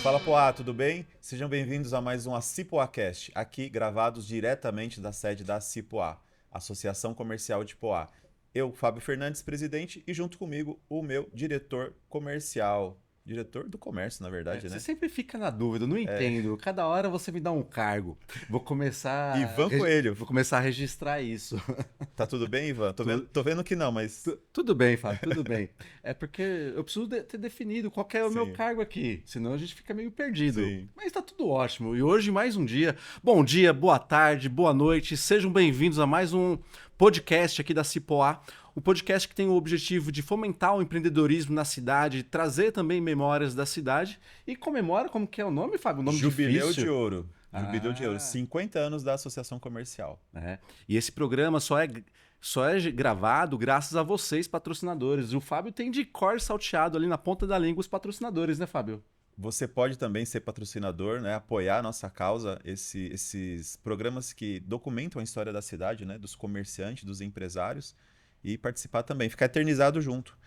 Fala Poá, tudo bem? Sejam bem-vindos a mais um ACIPOAcast, aqui gravados diretamente da sede da ACIPOA, Associação Comercial de Poá. Eu, Fábio Fernandes, presidente, e junto comigo o meu diretor comercial. Diretor do comércio, na verdade, Você né? sempre fica na dúvida, eu não entendo. Cada hora você me dá um cargo. Ivan Coelho. Vou começar a registrar isso. Tá tudo bem, Ivan? Tu- Tô vendo que não, mas Tudo bem, Fábio, tudo bem. É porque eu preciso ter definido qual que é o meu sim, cargo aqui, senão a gente fica meio perdido. sim. Mas tá tudo ótimo. E hoje mais um dia. Bom dia, boa tarde, boa noite. Sejam bem-vindos a mais um podcast aqui da Cipoá. O podcast que tem o objetivo de fomentar o empreendedorismo na cidade, trazer também memórias da cidade e comemora, como que é o nome, Fábio? O nome Jubileu de difícil. Ouro. Jubileu de Ouro. Ah, 50 anos da Associação Comercial. é. E esse programa só é gravado graças a vocês, patrocinadores. O Fábio tem de cor salteado ali na ponta da língua os patrocinadores, né, Fábio? Você pode também ser patrocinador, né? Apoiar a nossa causa, esses programas que documentam a história da cidade, né? Dos comerciantes, dos empresários e participar também, ficar eternizado junto.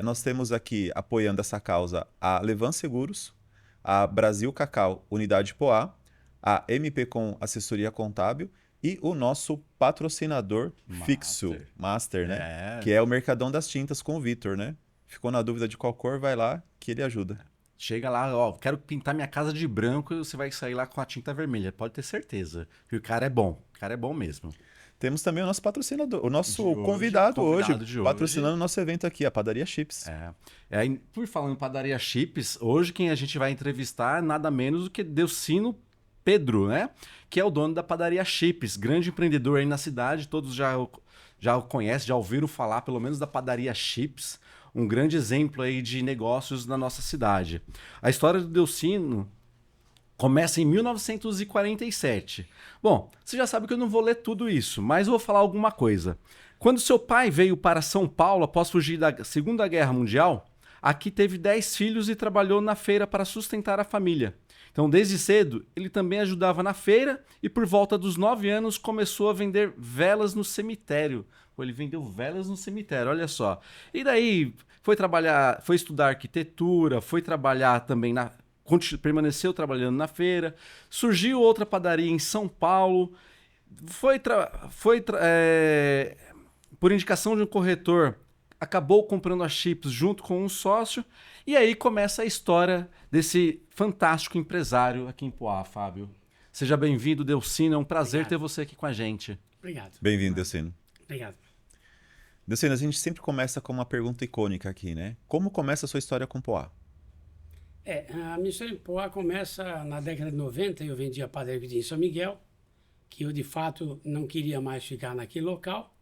Nós temos aqui apoiando essa causa a Levan Seguros, a Brasil Cacau Unidade Poá, a MP Com Assessoria Contábil e o nosso patrocinador fixo, Master. Master, né? É. Que é o Mercadão das Tintas com o Vitor, né? Ficou na dúvida de qual cor, vai lá que ele ajuda. Chega lá, ó, quero pintar minha casa de branco e você vai sair lá com a tinta vermelha. Pode ter certeza. Que o cara é bom. O cara é bom mesmo. Temos também o nosso patrocinador, o De nosso hoje, convidado hoje, convidado de hoje. patrocinando o nosso evento aqui, a Padaria Chips. Por falando em padaria chips, hoje quem a gente vai entrevistar é nada menos do que Delcino Pedro, né? Que é o dono da padaria Chips, grande empreendedor aí na cidade, todos já o conhecem, já ouviram falar pelo menos da padaria Chips, um grande exemplo aí de negócios na nossa cidade. A história do Delcino começa em 1947. Bom, você já sabe que eu não vou ler tudo isso, mas eu vou falar alguma coisa. Quando seu pai veio para São Paulo após fugir da Segunda Guerra Mundial, aqui teve 10 filhos e trabalhou na feira para sustentar a família. Então, desde cedo, ele também ajudava na feira e por volta dos 9 anos começou a vender velas no cemitério. Pô, ele vendeu velas no cemitério, olha só. E daí foi trabalhar, foi estudar arquitetura, foi trabalhar também permaneceu trabalhando na feira. Surgiu outra padaria em São Paulo. Por indicação de um corretor, acabou comprando a Chips junto com um sócio. E aí começa a história desse fantástico empresário aqui em Poá, Fábio. Seja bem-vindo, Delcino. É um prazer ter Obrigado. você aqui com a gente. Obrigado. Bem-vindo, Delcino. Obrigado. Delcino, a gente sempre começa com uma pergunta icônica aqui, né? Como começa a sua história com Poá? A minha história em Poá começa na década de 90. Eu vendia padaria que tinha em São Miguel, que eu de fato não queria mais ficar naquele local.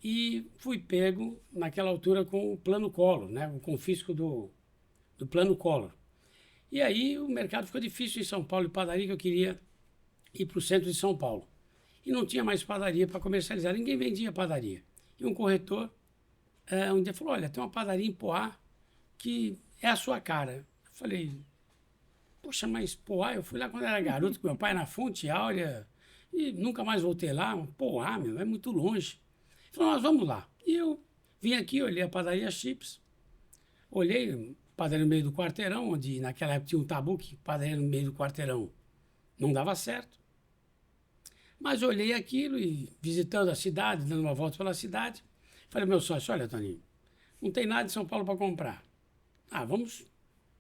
E fui pego naquela altura com o Plano Collor, né? O confisco do Plano Collor. E aí o mercado ficou difícil em São Paulo de padaria, que eu queria ir para o centro de São Paulo. E não tinha mais padaria para comercializar, ninguém vendia padaria. E um corretor um dia falou, olha, tem uma padaria em Poá que é a sua cara. Eu falei, poxa, mas Poá, eu fui lá quando era garoto com meu pai na Fonte Áurea e nunca mais voltei lá. Poá, meu, é muito longe. Ele falou, nós vamos lá. E eu vim aqui, olhei a padaria Chips, olhei padaria no meio do quarteirão, onde naquela época tinha um tabu que padaria no meio do quarteirão não dava certo. Mas eu olhei aquilo e visitando a cidade, dando uma volta pela cidade, falei, meu sócio, olha, Toninho, não tem nada em São Paulo para comprar. Vamos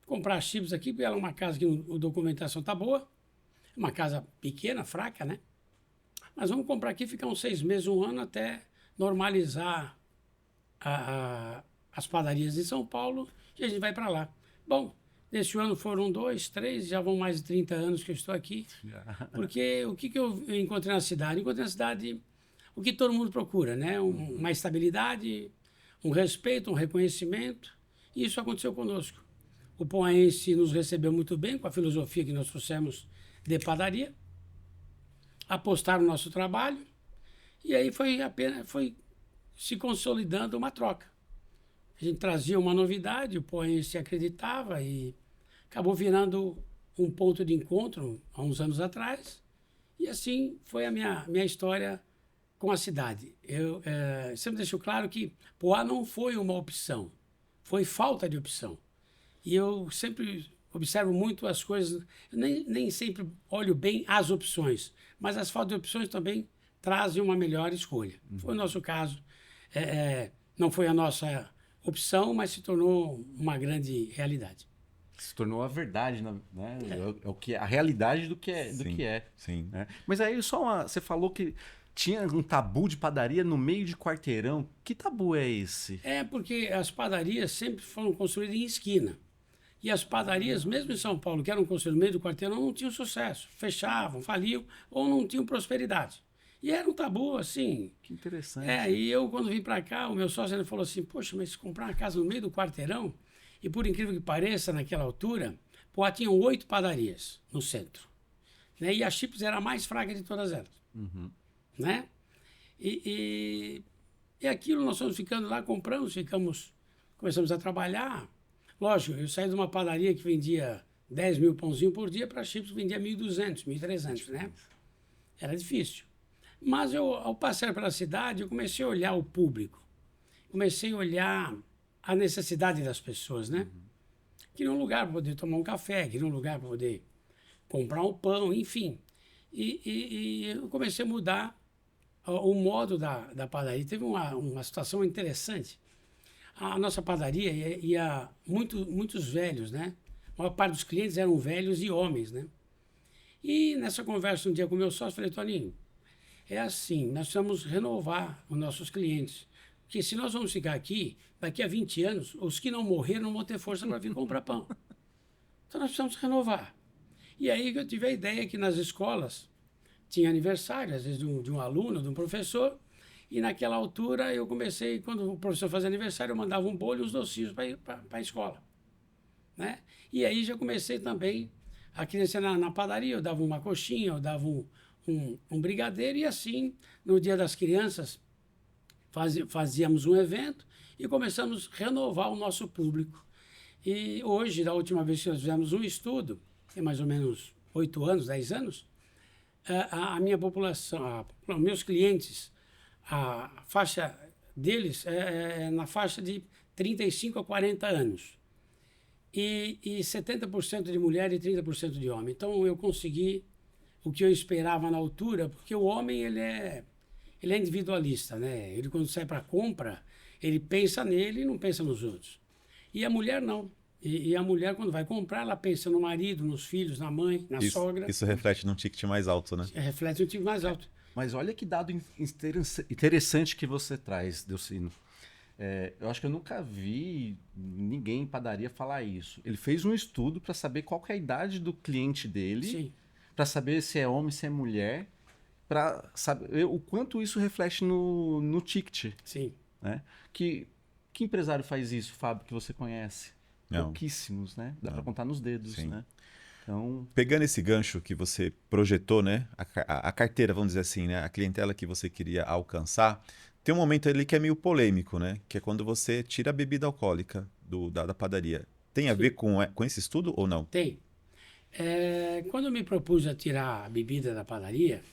comprar chips aqui, porque ela é uma casa que a documentação tá boa, é uma casa pequena, fraca, né? Mas vamos comprar aqui, ficar uns 6 meses, um ano, até normalizar as padarias de São Paulo e a gente vai para lá. Bom, nesse ano foram 2, 3, já vão mais de 30 anos que eu estou aqui. Porque o que eu encontrei na cidade? Encontrei na cidade o que todo mundo procura, né? Uma estabilidade, um respeito, um reconhecimento. E isso aconteceu conosco. O poaense nos recebeu muito bem com a filosofia que nós trouxemos de padaria. Apostaram no nosso trabalho. E aí foi se consolidando uma troca. A gente trazia uma novidade, o poaense acreditava e acabou virando um ponto de encontro há uns anos atrás. E assim foi a minha história com a cidade. Eu sempre deixo claro que Poá não foi uma opção, foi falta de opção. E eu sempre observo muito as coisas, eu nem sempre olho bem as opções, mas as faltas de opções também trazem uma melhor escolha. Foi o nosso caso. Não foi a nossa opção, mas se tornou uma grande realidade. Se tornou a verdade, né? É o que, a realidade do que é. Sim, sim. Né? Mas aí você falou que tinha um tabu de padaria no meio de quarteirão. Que tabu é esse? É porque as padarias sempre foram construídas em esquina. E as padarias, mesmo em São Paulo, que eram construídas no meio do quarteirão, não tinham sucesso. Fechavam, faliam ou não tinham prosperidade. E era um tabu, assim. Que interessante. E eu, quando vim para cá, o meu sócio ele falou assim: poxa, mas comprar uma casa no meio do quarteirão, e por incrível que pareça, naquela altura, Poá tinham 8 padarias no centro. Né? E a Chips era a mais fraca de todas elas. Uhum. Né? E aquilo nós fomos ficando lá, compramos, começamos a trabalhar. Lógico, eu saí de uma padaria que vendia 10 mil pãozinhos por dia para a Chips que vendia 1.200, 1.300, né? Era difícil. Mas ao passar pela cidade, eu comecei a olhar o público. Comecei a olhar a necessidade das pessoas, né? Queria um lugar para poder tomar um café, queria um lugar para poder comprar um pão, enfim. E eu comecei a mudar o modo da padaria. Teve uma situação interessante. A nossa padaria ia muitos velhos, né? A maior parte dos clientes eram velhos e homens, né? E nessa conversa um dia com o meu sócio, falei: Toninho, é assim, nós precisamos renovar os nossos clientes. Porque se nós vamos ficar aqui, daqui a 20 anos, os que não morreram não vão ter força para vir comprar pão. Então nós precisamos renovar. E aí que eu tive a ideia que nas escolas tinha aniversário, às vezes de um aluno, de um professor, e naquela altura eu comecei, quando o professor fazia aniversário, eu mandava um bolo e uns docinhos para a escola. Né? E aí já comecei também a criança na padaria, eu dava uma coxinha, eu dava um brigadeiro, e assim, no Dia das Crianças, fazíamos um evento e começamos a renovar o nosso público. E hoje, da última vez que nós fizemos um estudo, tem mais ou menos 8 anos, 10 anos, a minha população, meus clientes, a faixa deles é na faixa de 35 a 40 anos. E 70% de mulher e 30% de homem. Então, eu consegui o que eu esperava na altura, porque o homem ele é individualista, né? Ele, quando sai para compra, ele pensa nele e não pensa nos outros. E a mulher não. E a mulher, quando vai comprar, ela pensa no marido, nos filhos, na mãe, na sogra. Isso reflete num ticket mais alto, né? Reflete um ticket mais alto. Mas olha que dado interessante que você traz, Delcino. Eu acho que eu nunca vi ninguém em padaria falar isso. Ele fez um estudo para saber qual que é a idade do cliente dele, para saber se é homem, se é mulher, para saber o quanto isso reflete no ticket. Sim. Né? Que empresário faz isso, Fábio, que você conhece? Não. Pouquíssimos, né? Dá para contar nos dedos, Sim. né? Então, pegando esse gancho que você projetou, né? A carteira, vamos dizer assim, né? A clientela que você queria alcançar, tem um momento ali que é meio polêmico, né? Que é quando você tira a bebida alcoólica da padaria. Tem a ver com esse estudo ou não? Tem. Quando eu me propus a tirar a bebida da padaria,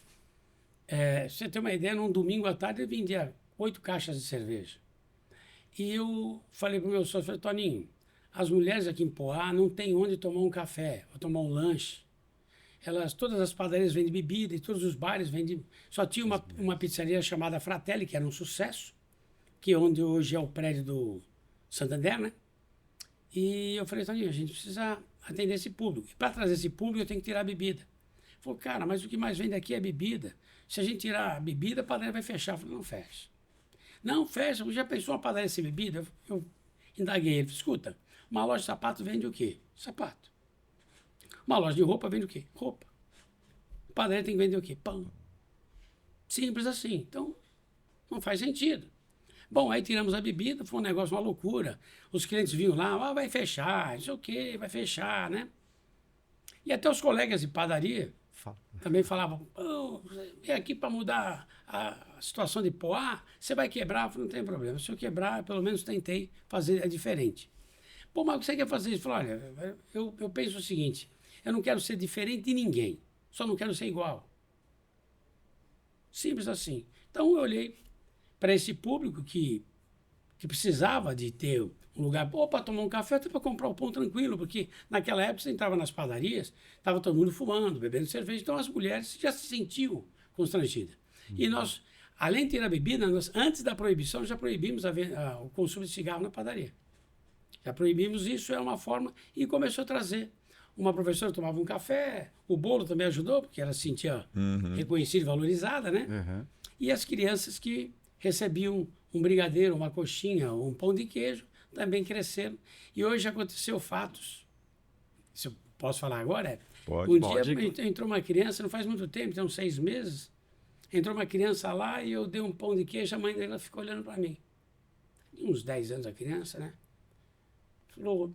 você tem uma ideia, num domingo à tarde eu vendia 8 caixas de cerveja. E eu falei para o meu sócio, Toninho, as mulheres aqui em Poá não tem onde tomar um café ou tomar um lanche. Todas as padarias vendem bebida e todos os bares vendem. Só tinha uma pizzaria chamada Fratelli, que era um sucesso, que é onde hoje é o prédio do Santander, né? E eu falei, Toninho, a gente precisa atender esse público. E para trazer esse público eu tenho que tirar a bebida. Ele falou, cara, mas o que mais vende aqui é bebida. Se a gente tirar a bebida, a padaria vai fechar. Eu falei, não fecha. Não fecha, já pensou uma padaria sem bebida? Eu indaguei ele, escuta, uma loja de sapato vende o quê? Sapato. Uma loja de roupa vende o quê? Roupa. A padaria tem que vender o quê? Pão. Simples assim. Então, não faz sentido. Bom, aí tiramos a bebida, foi um negócio, uma loucura. Os clientes vinham lá, vai fechar, não sei o quê, vai fechar, né? E até os colegas de padaria também falavam, vem aqui para mudar a situação de Poá, você vai quebrar? Eu falei, não tem problema, se eu quebrar, eu pelo menos tentei fazer diferente. Pô, mas o que você quer fazer? Ele falou, olha, eu penso o seguinte, eu não quero ser diferente de ninguém, só não quero ser igual. Simples assim. Então eu olhei para esse público que precisava de ter um lugar bom para tomar um café, até para comprar o pão tranquilo, porque naquela época você entrava nas padarias, estava todo mundo fumando, bebendo cerveja, então as mulheres já se sentiam constrangidas. E nós, além de ter a bebida, nós, antes da proibição, já proibimos o consumo de cigarro na padaria. Já proibimos isso, é uma forma, e começou a trazer. Uma professora tomava um café, o bolo também ajudou, porque ela se sentia reconhecida e valorizada, né? Uhum. E as crianças que recebiam um brigadeiro, uma coxinha, um pão de queijo, também cresceram. E hoje aconteceu fatos, se eu posso falar agora, Pode. um dia entrou uma criança, não faz muito tempo, tem uns 6 meses, entrou uma criança lá e eu dei um pão de queijo, a mãe dela ficou olhando para mim. Uns 10 anos a criança, né? Falou,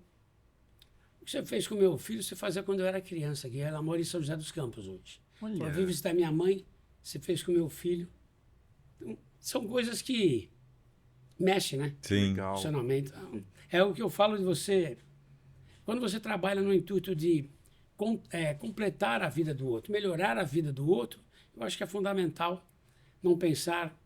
o que você fez com meu filho, você fazia quando eu era criança, que ela mora em São José dos Campos hoje. Olha. Falou, vim visitar minha mãe, você fez com meu filho. Então, são coisas que mexem, né? Sim. Legal. Emocionalmente. Então, é o que eu falo de você. Quando você trabalha no intuito de completar a vida do outro, melhorar a vida do outro, eu acho que é fundamental não pensar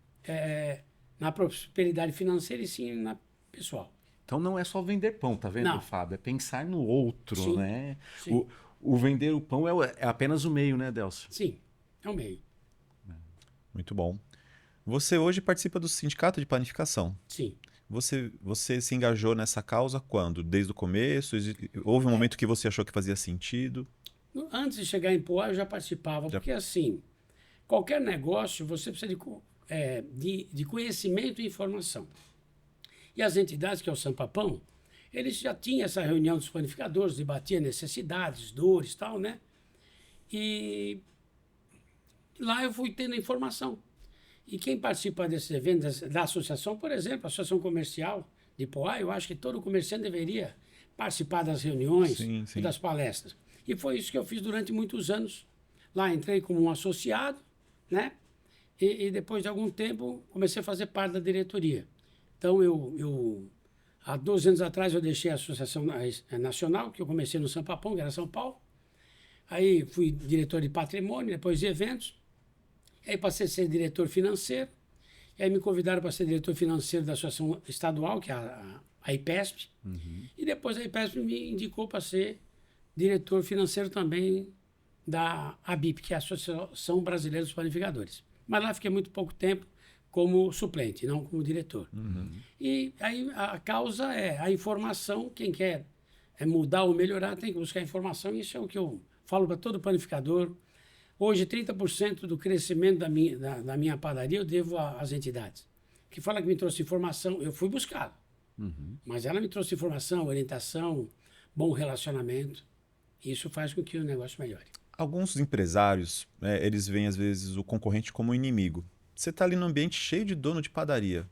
na prosperidade financeira e sim na pessoal. Então não é só vender pão, tá vendo, Não. Fábio? É pensar no outro, Sim, né? sim. O vender o pão é apenas o meio, né, Delcio? Sim, é o meio. Muito bom. Você hoje participa do Sindicato de Panificação. Sim. Você se engajou nessa causa quando? Desde o começo? Houve um momento que você achou que fazia sentido? Antes de chegar em Poá, eu já participava, porque assim, qualquer negócio você precisa de conhecimento e informação. E as entidades, que é o Sampapão, eles já tinham essa reunião dos panificadores, debatiam necessidades, dores e tal, né? E lá eu fui tendo informação. E quem participa desses eventos, da associação, por exemplo, a Associação Comercial de Poá, eu acho que todo comerciante deveria participar das reuniões Sim, e sim. das palestras. E foi isso que eu fiz durante muitos anos. Lá entrei como um associado, né? E depois de algum tempo comecei a fazer parte da diretoria. Então, há 12 anos atrás, eu deixei a Associação Nacional, que eu comecei no Sampapão, que era São Paulo. Aí fui diretor de patrimônio, depois de eventos. Aí passei a ser diretor financeiro. E aí me convidaram para ser diretor financeiro da Associação Estadual, que é a IPESP. E depois a IPESP me indicou para ser diretor financeiro também da ABIP, que é a Associação Brasileira dos Panificadores. Mas lá fiquei muito pouco tempo como suplente, não como diretor. E aí a causa é a informação. Quem quer mudar ou melhorar tem que buscar informação. Isso é o que eu falo para todo panificador. Hoje, 30% do crescimento da minha padaria eu devo às entidades. Que fala que me trouxe informação, eu fui buscado. Mas ela me trouxe informação, orientação, bom relacionamento. Isso faz com que o negócio melhore. Alguns empresários, eles veem às vezes o concorrente como inimigo. Você está ali num ambiente cheio de dono de padaria.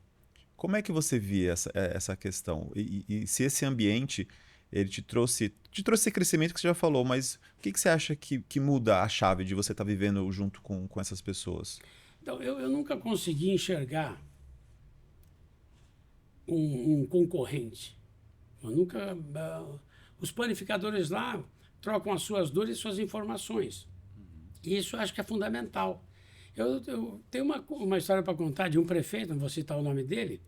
Como é que você via essa questão? E se esse ambiente ele te trouxe esse crescimento que você já falou, mas o que você acha que muda a chave de você estar vivendo junto com essas pessoas? Então, eu nunca consegui enxergar um concorrente. Eu nunca. Os panificadores lá trocam as suas dores e suas informações. E isso eu acho que é fundamental. Eu tenho uma história para contar de um prefeito, não vou citar o nome dele,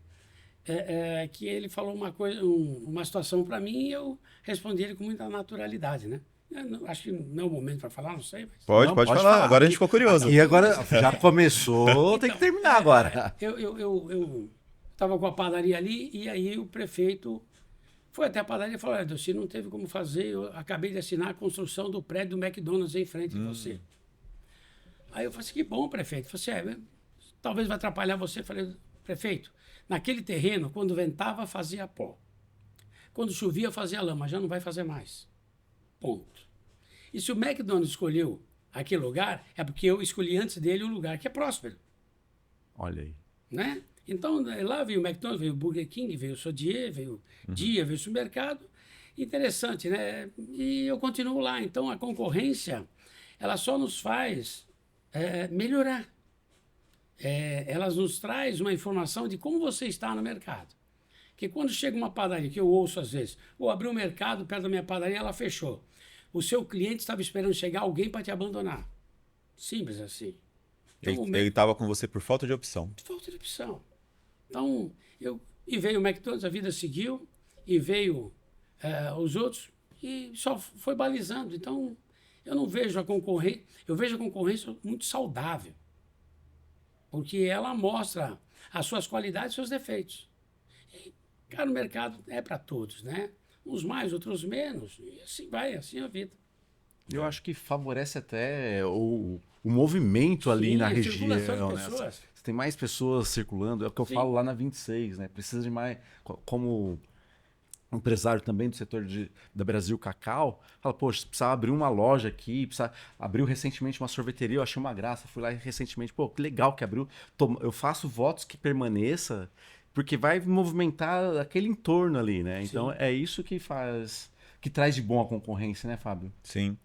que ele falou uma situação para mim e eu respondi ele com muita naturalidade, né? Acho que não é o momento para falar, não sei. Mas... Pode falar. Agora a gente ficou curioso. E agora já começou, tem que terminar agora. Eu estava com a padaria ali e aí o prefeito foi até a padaria e falou, olha, Delci, não teve como fazer, eu acabei de assinar a construção do prédio do McDonald's em frente de você. Aí eu falei assim, que bom, prefeito. Eu falei assim, talvez vai atrapalhar você. Eu falei, prefeito, naquele terreno, quando ventava, fazia pó. Quando chovia, fazia lama. Já não vai fazer mais. Ponto. E se o McDonald's escolheu aquele lugar, é porque eu escolhi antes dele um lugar que é próspero. Olha aí. Né? Então, lá veio o McDonald's, veio o Burger King, veio o Sodier, veio o Dia, veio o supermercado. Interessante, né? E eu continuo lá. Então, a concorrência, ela só nos faz melhorar. Elas nos traz uma informação de como você está no mercado. Que quando chega uma padaria, que eu ouço às vezes, abriu um mercado perto da minha padaria, ela fechou. O seu cliente estava esperando chegar alguém para te abandonar. Simples assim. Então, Ele estava com você por falta de opção. Falta de opção. Então, e veio o McDonald's, a vida seguiu, e veio os outros e só foi balizando. Então, eu não vejo a concorrência, eu vejo a concorrência muito saudável, porque ela mostra as suas qualidades e seus defeitos. E, cara, o mercado é para todos, né? Uns mais, outros menos, e assim vai, assim é a vida. Eu acho que favorece até o movimento ali Sim, na a circulação região, de né? pessoas. Você tem mais pessoas circulando, é o que eu Sim. falo lá na 26, né? Precisa de mais. Como empresário também do setor da Brasil Cacau, fala, poxa, precisava abrir uma loja aqui, abriu recentemente uma sorveteria, eu achei uma graça, fui lá recentemente, pô, que legal que abriu. Eu faço votos que permaneça, porque vai movimentar aquele entorno ali, né? Então é isso que faz, que traz de bom a concorrência, né, Fábio? Sim.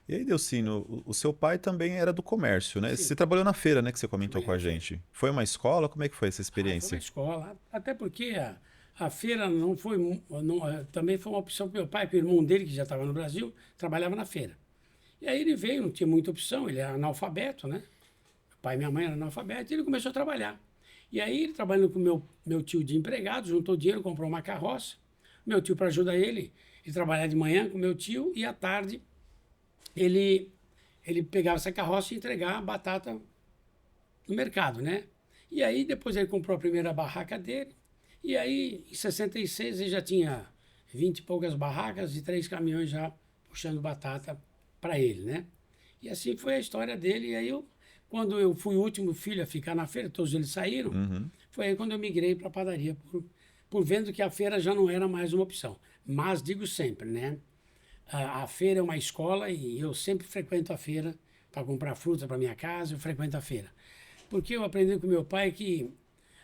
E aí, Delcino, o seu pai também era do comércio, né? Sim. Você trabalhou na feira, né, que você comentou com a Trabalhei na gente. Foi uma escola? Como é que foi essa Foi experiência? na escola, até porque a feira não foi, também foi uma opção para meu pai, porque o irmão dele, que já estava no Brasil, trabalhava na feira. E aí ele veio, não tinha muita opção, ele era analfabeto, né? Meu pai e minha mãe eram analfabetos, e ele começou a trabalhar. E aí, ele trabalhando com meu tio de empregado, juntou dinheiro, comprou uma carroça. Meu tio, para ajudar ele trabalhava de manhã com meu tio, e à tarde ele pegava essa carroça e entregava batata no mercado, né? E aí, depois ele comprou a primeira barraca dele, e aí, em 66, ele já tinha 20 e poucas barracas e 3 caminhões já puxando batata para ele, né? E assim foi a história dele. E aí, quando eu fui o último filho a ficar na feira, todos eles saíram, foi aí quando eu migrei para a padaria, por vendo que a feira já não era mais uma opção. Mas digo sempre, né? A feira é uma escola e eu sempre frequento a feira para comprar fruta para minha casa, eu frequento a feira. Porque eu aprendi com meu pai que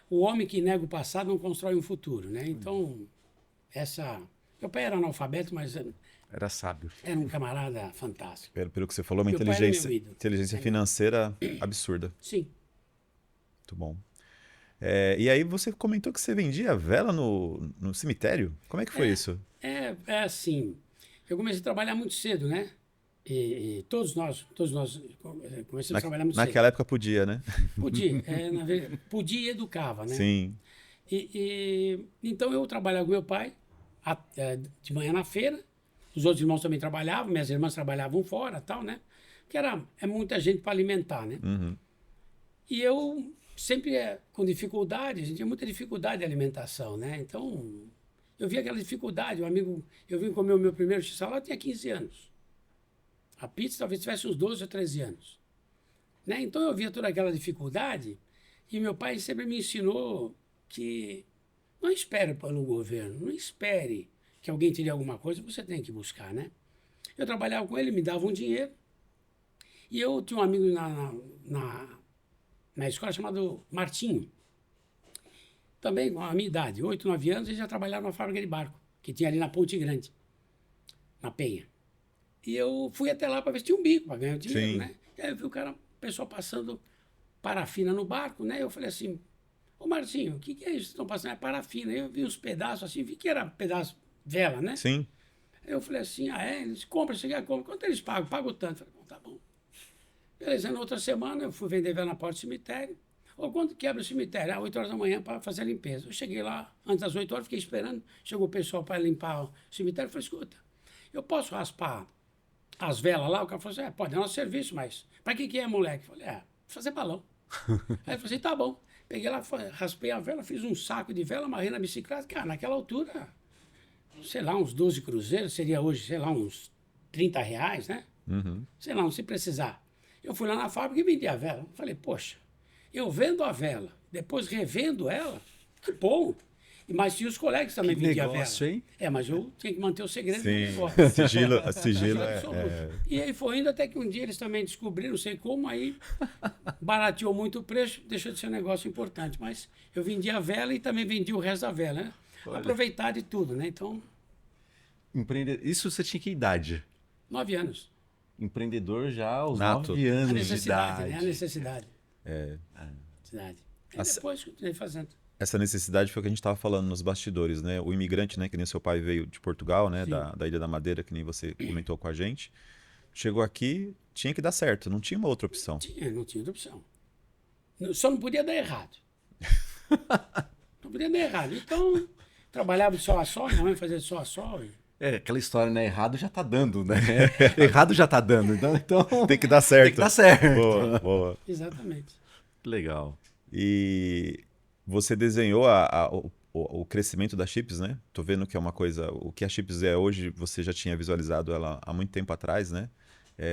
o homem que nega o passado não constrói um futuro, né? Então, meu pai era analfabeto, mas Era sábio. era um camarada fantástico. Pelo que você falou, uma Meu pai era inteligência, meu ídolo. inteligência financeira absurda. Sim. Muito bom. E aí você comentou que você vendia vela no cemitério? Como é que foi isso? É assim, eu comecei a trabalhar muito cedo, né? E todos nós começamos a trabalhar muito cedo. Naquela época podia, né? Podia, na verdade, podia e educava, né? Sim. Então eu trabalhava com meu pai de manhã na feira, os outros irmãos também trabalhavam, minhas irmãs trabalhavam fora, tal, né? Porque é muita gente para alimentar, né? Uhum. E eu sempre com dificuldade, a gente tinha muita dificuldade de alimentação, né? Então eu via aquela dificuldade. Eu vim comer o meu primeiro x-salada, eu tinha 15 anos. A pizza talvez tivesse uns 12 ou 13 anos. Né? Então eu via toda aquela dificuldade e meu pai sempre me ensinou que não espere pelo governo, não espere que alguém te dê alguma coisa, você tem que buscar, né? Eu trabalhava com ele, me dava um dinheiro e eu tinha um amigo na escola chamado Martinho, também com a minha idade, 8, 9 anos, ele já trabalhava numa fábrica de barco, que tinha ali na Ponte Grande, na Penha. E eu fui até lá para ver se tinha um bico, para ganhar dinheiro, Sim. né? E aí eu vi o pessoal passando parafina no barco, né? Eu falei assim, ô Marcinho, o que é isso que estão passando? É parafina. Aí eu vi uns pedaços assim, vi que era pedaço vela, né? Sim. Aí eu falei assim, eles compram, você quer comprar? Quanto eles pagam? Pago tanto. Eu falei, bom, tá bom. Beleza, na outra semana eu fui vender vela na porta do cemitério. Ou quando quebra o cemitério? 8 horas da manhã para fazer a limpeza. Eu cheguei lá, antes das 8 horas, fiquei esperando. Chegou o pessoal para limpar o cemitério. Eu falei, escuta, eu posso raspar as velas lá? O cara falou assim, pode, é nosso serviço, mas para que é, moleque? Eu falei, fazer balão. Aí eu falei assim, tá bom. Peguei lá, raspei a vela, fiz um saco de vela, amarrei na bicicleta. Cara, naquela altura, sei lá, uns 12 cruzeiros, seria hoje, sei lá, uns R$ 30, né? Uhum. Sei lá, se precisar. Eu fui lá na fábrica e vendi a vela. Falei, poxa, eu vendo a vela, depois revendo ela, que bom. Mas tinha os colegas que também vendiam a vela. Hein? Mas eu tinha que manter o segredo. Sim, sigilo E aí foi indo até que um dia eles também descobriram, não sei como, aí barateou muito o preço, deixou de ser um negócio importante. Mas eu vendi a vela e também vendi o resto da vela, né? Aproveitar de tudo, né? Então, Isso você tinha que idade? 9 anos. Empreendedor já aos Nato. 9 A anos de necessidade, idade. né? A necessidade. Necessidade. E depois continuei fazendo. Essa necessidade foi o que a gente estava falando nos bastidores, né? O imigrante, né? Que nem seu pai veio de Portugal, né? Da Ilha da Madeira, que nem você comentou com a gente. Chegou aqui, tinha que dar certo, não tinha uma outra opção. Não tinha outra opção. Só não podia dar errado. Não podia dar errado. Então trabalhava de sol a sol, minha mãe fazia de sol a sol. É, aquela história, né? Errado já tá dando, né? Errado já tá dando. Então Tem que dar certo. tem que dar certo. Boa, boa. Exatamente. Legal. E você desenhou o crescimento da Chips, né? Tô vendo que é uma coisa. O que a Chips é hoje, você já tinha visualizado ela há muito tempo atrás, né?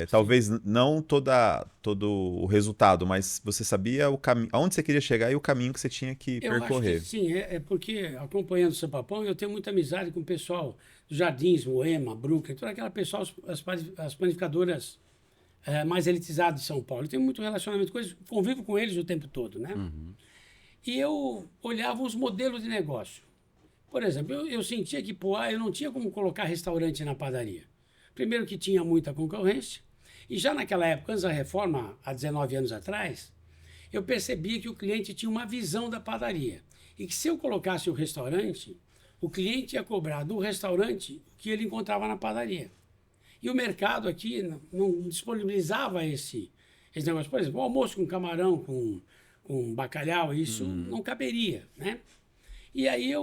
Talvez não todo o resultado, mas você sabia o caminho, aonde você queria chegar e o caminho que você tinha que Eu percorrer. acho que sim, é porque acompanhando o Sapapão, eu tenho muita amizade com o pessoal dos Jardins, Moema, Brooklyn, todo aquele pessoal, as panificadoras mais elitizadas de São Paulo. Eu tenho muito relacionamento com eles, convivo com eles o tempo todo, né? E eu olhava os modelos de negócio. Por exemplo, eu sentia que eu não tinha como colocar restaurante na padaria. Primeiro que tinha muita concorrência, e já naquela época, antes da reforma, há 19 anos atrás, eu percebia que o cliente tinha uma visão da padaria. E que se eu colocasse o restaurante, o cliente ia cobrar do restaurante o que ele encontrava na padaria. E o mercado aqui não disponibilizava esse negócio. Por exemplo, o almoço com camarão, com bacalhau, isso não caberia, né? E aí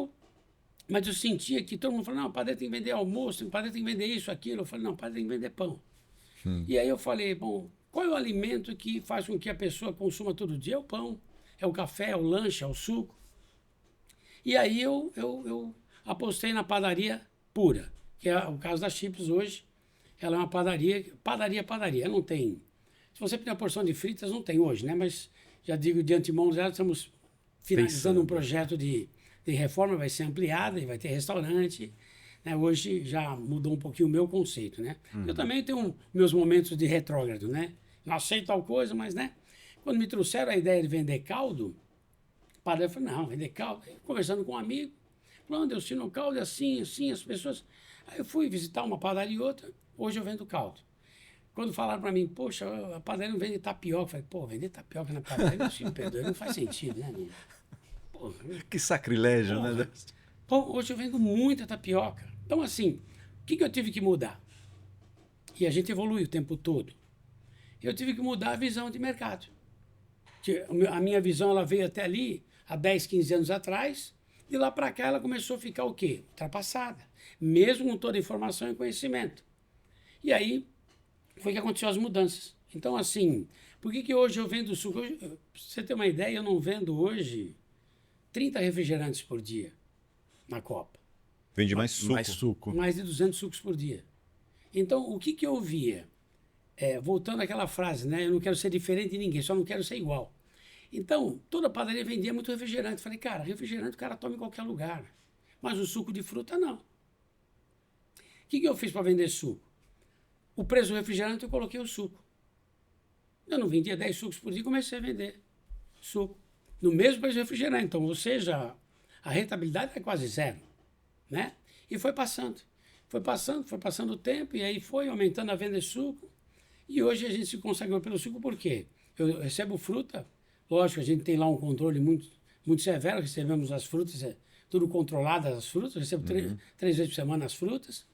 mas eu sentia que todo mundo falou, não, o padeiro tem que vender almoço, o padeiro tem que vender isso, aquilo. Eu falei, não, o padeiro tem que vender pão. E aí eu falei, bom, qual é o alimento que faz com que a pessoa consuma todo dia? É o pão, é o café, é o lanche, é o suco. E aí eu apostei na padaria pura, que é o caso da Chips hoje. Ela é uma padaria. Não tem... Se você pedir uma porção de fritas, não tem hoje, né? Mas já digo de antemão, já estamos finalizando um projeto de reforma, vai ser ampliada e vai ter restaurante. Né? Hoje já mudou um pouquinho o meu conceito, né? Eu também tenho meus momentos de retrógrado, né? Não aceito tal coisa, mas, né? Quando me trouxeram a ideia de vender caldo, o padre falou, não, vender caldo. Aí, conversando com um amigo, falando, eu ensino caldo assim, as pessoas... Aí eu fui visitar uma padaria e outra, hoje eu vendo caldo. Quando falaram para mim, poxa, a padaria não vende tapioca, eu falei, pô, vender tapioca na padaria, me perdoe, não faz sentido, né, menino? Que sacrilégio, né? Pô, hoje eu vendo muita tapioca. Então, assim, o que eu tive que mudar? E a gente evolui o tempo todo. Eu tive que mudar a visão de mercado. A minha visão ela veio até ali, há 10, 15 anos atrás, de lá para cá ela começou a ficar o quê? Ultrapassada. Mesmo com toda a informação e conhecimento. E aí foi que aconteceu as mudanças. Então, assim, por que hoje eu vendo suco? Pra você ter uma ideia, eu não vendo hoje 30 refrigerantes por dia na Copa. Vende mais suco. Mais suco. Mais de 200 sucos por dia. Então, o que eu via? Voltando àquela frase, né? Eu não quero ser diferente de ninguém, só não quero ser igual. Então, toda padaria vendia muito refrigerante. Falei, cara, refrigerante o cara toma em qualquer lugar. Mas o suco de fruta, não. O que eu fiz para vender suco? O preço do refrigerante eu coloquei o suco. Eu não vendia 10 sucos por dia e comecei a vender suco. No mesmo preço do refrigerante. Então, ou seja, a rentabilidade é quase zero. Né? E foi passando o tempo, e aí foi aumentando a venda de suco. E hoje a gente se consagrou pelo suco, por quê? Eu recebo fruta, lógico, a gente tem lá um controle muito, muito severo, recebemos as frutas, tudo controlado as frutas, eu recebo 3 vezes por semana as frutas.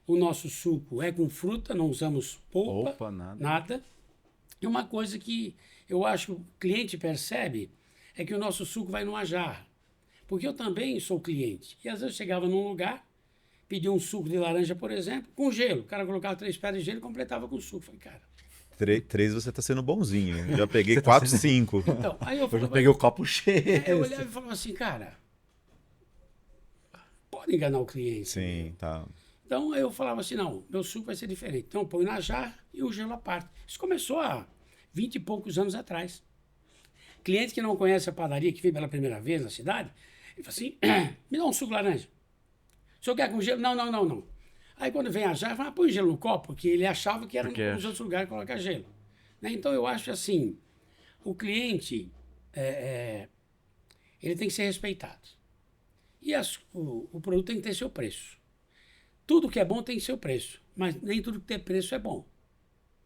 O nosso suco é com fruta, não usamos polpa, nada. E uma coisa que eu acho que o cliente percebe é que o nosso suco vai numa jarra. Porque eu também sou cliente. E às vezes eu chegava num lugar, pedia um suco de laranja, por exemplo, com gelo. O cara colocava 3 pedras de gelo e completava com suco. Falei, cara... 3 você tá sendo bonzinho. Já peguei 4, 5. Então, aí eu já peguei o copo cheio. Eu olhava e falava assim, cara, pode enganar o cliente. Sim, né? tá. Então eu falava assim, não, meu suco vai ser diferente. Então eu ponho na jarra e o gelo à parte. Isso começou há 20 e poucos anos atrás. Cliente que não conhece a padaria, que vem pela primeira vez na cidade, ele fala assim, me dá um suco de laranja. O senhor quer com gelo? Não. Aí quando vem a jarra, fala, põe gelo no copo, porque ele achava que era nos outros lugares colocar gelo. Né? Então eu acho assim, o cliente, ele tem que ser respeitado. E o produto tem que ter seu preço. Tudo que é bom tem seu preço, mas nem tudo que tem preço é bom.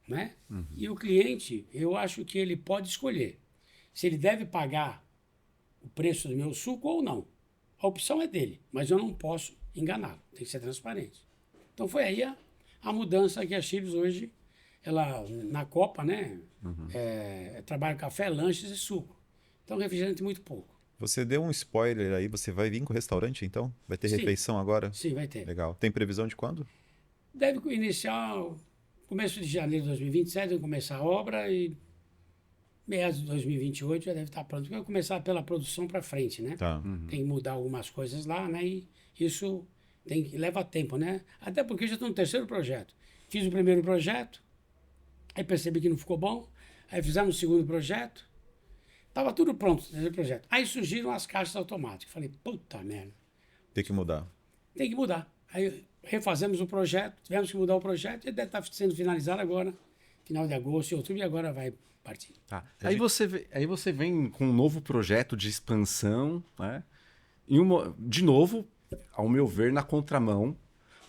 Né? E o cliente, eu acho que ele pode escolher se ele deve pagar o preço do meu suco ou não. A opção é dele, mas eu não posso enganá-lo, tem que ser transparente. Então foi aí a mudança que a Chips hoje, ela na Copa, né, trabalha café, lanches e suco. Então refrigerante muito pouco. Você deu um spoiler aí, você vai vir com o restaurante então? Vai ter Sim. refeição agora? Sim, vai ter. Legal. Tem previsão de quando? Deve iniciar começo de janeiro de 2027, vai começar a obra e meados de 2028 já deve estar pronto. Vai começar pela produção para frente, né? Tá. Tem que mudar algumas coisas lá, né? E isso leva tempo, né? Até porque eu já estou no terceiro projeto. Fiz o primeiro projeto, aí percebi que não ficou bom, aí fizemos o segundo projeto, estava tudo pronto, o terceiro projeto. Aí surgiram as caixas automáticas. Falei, puta merda, Tem que mudar. tem que mudar. Aí refazemos o projeto, tivemos que mudar o projeto e deve estar sendo finalizado agora, final de agosto e outubro, e agora vai partir. Tá. Aí você vem com um novo projeto de expansão, né? E de novo, ao meu ver, na contramão,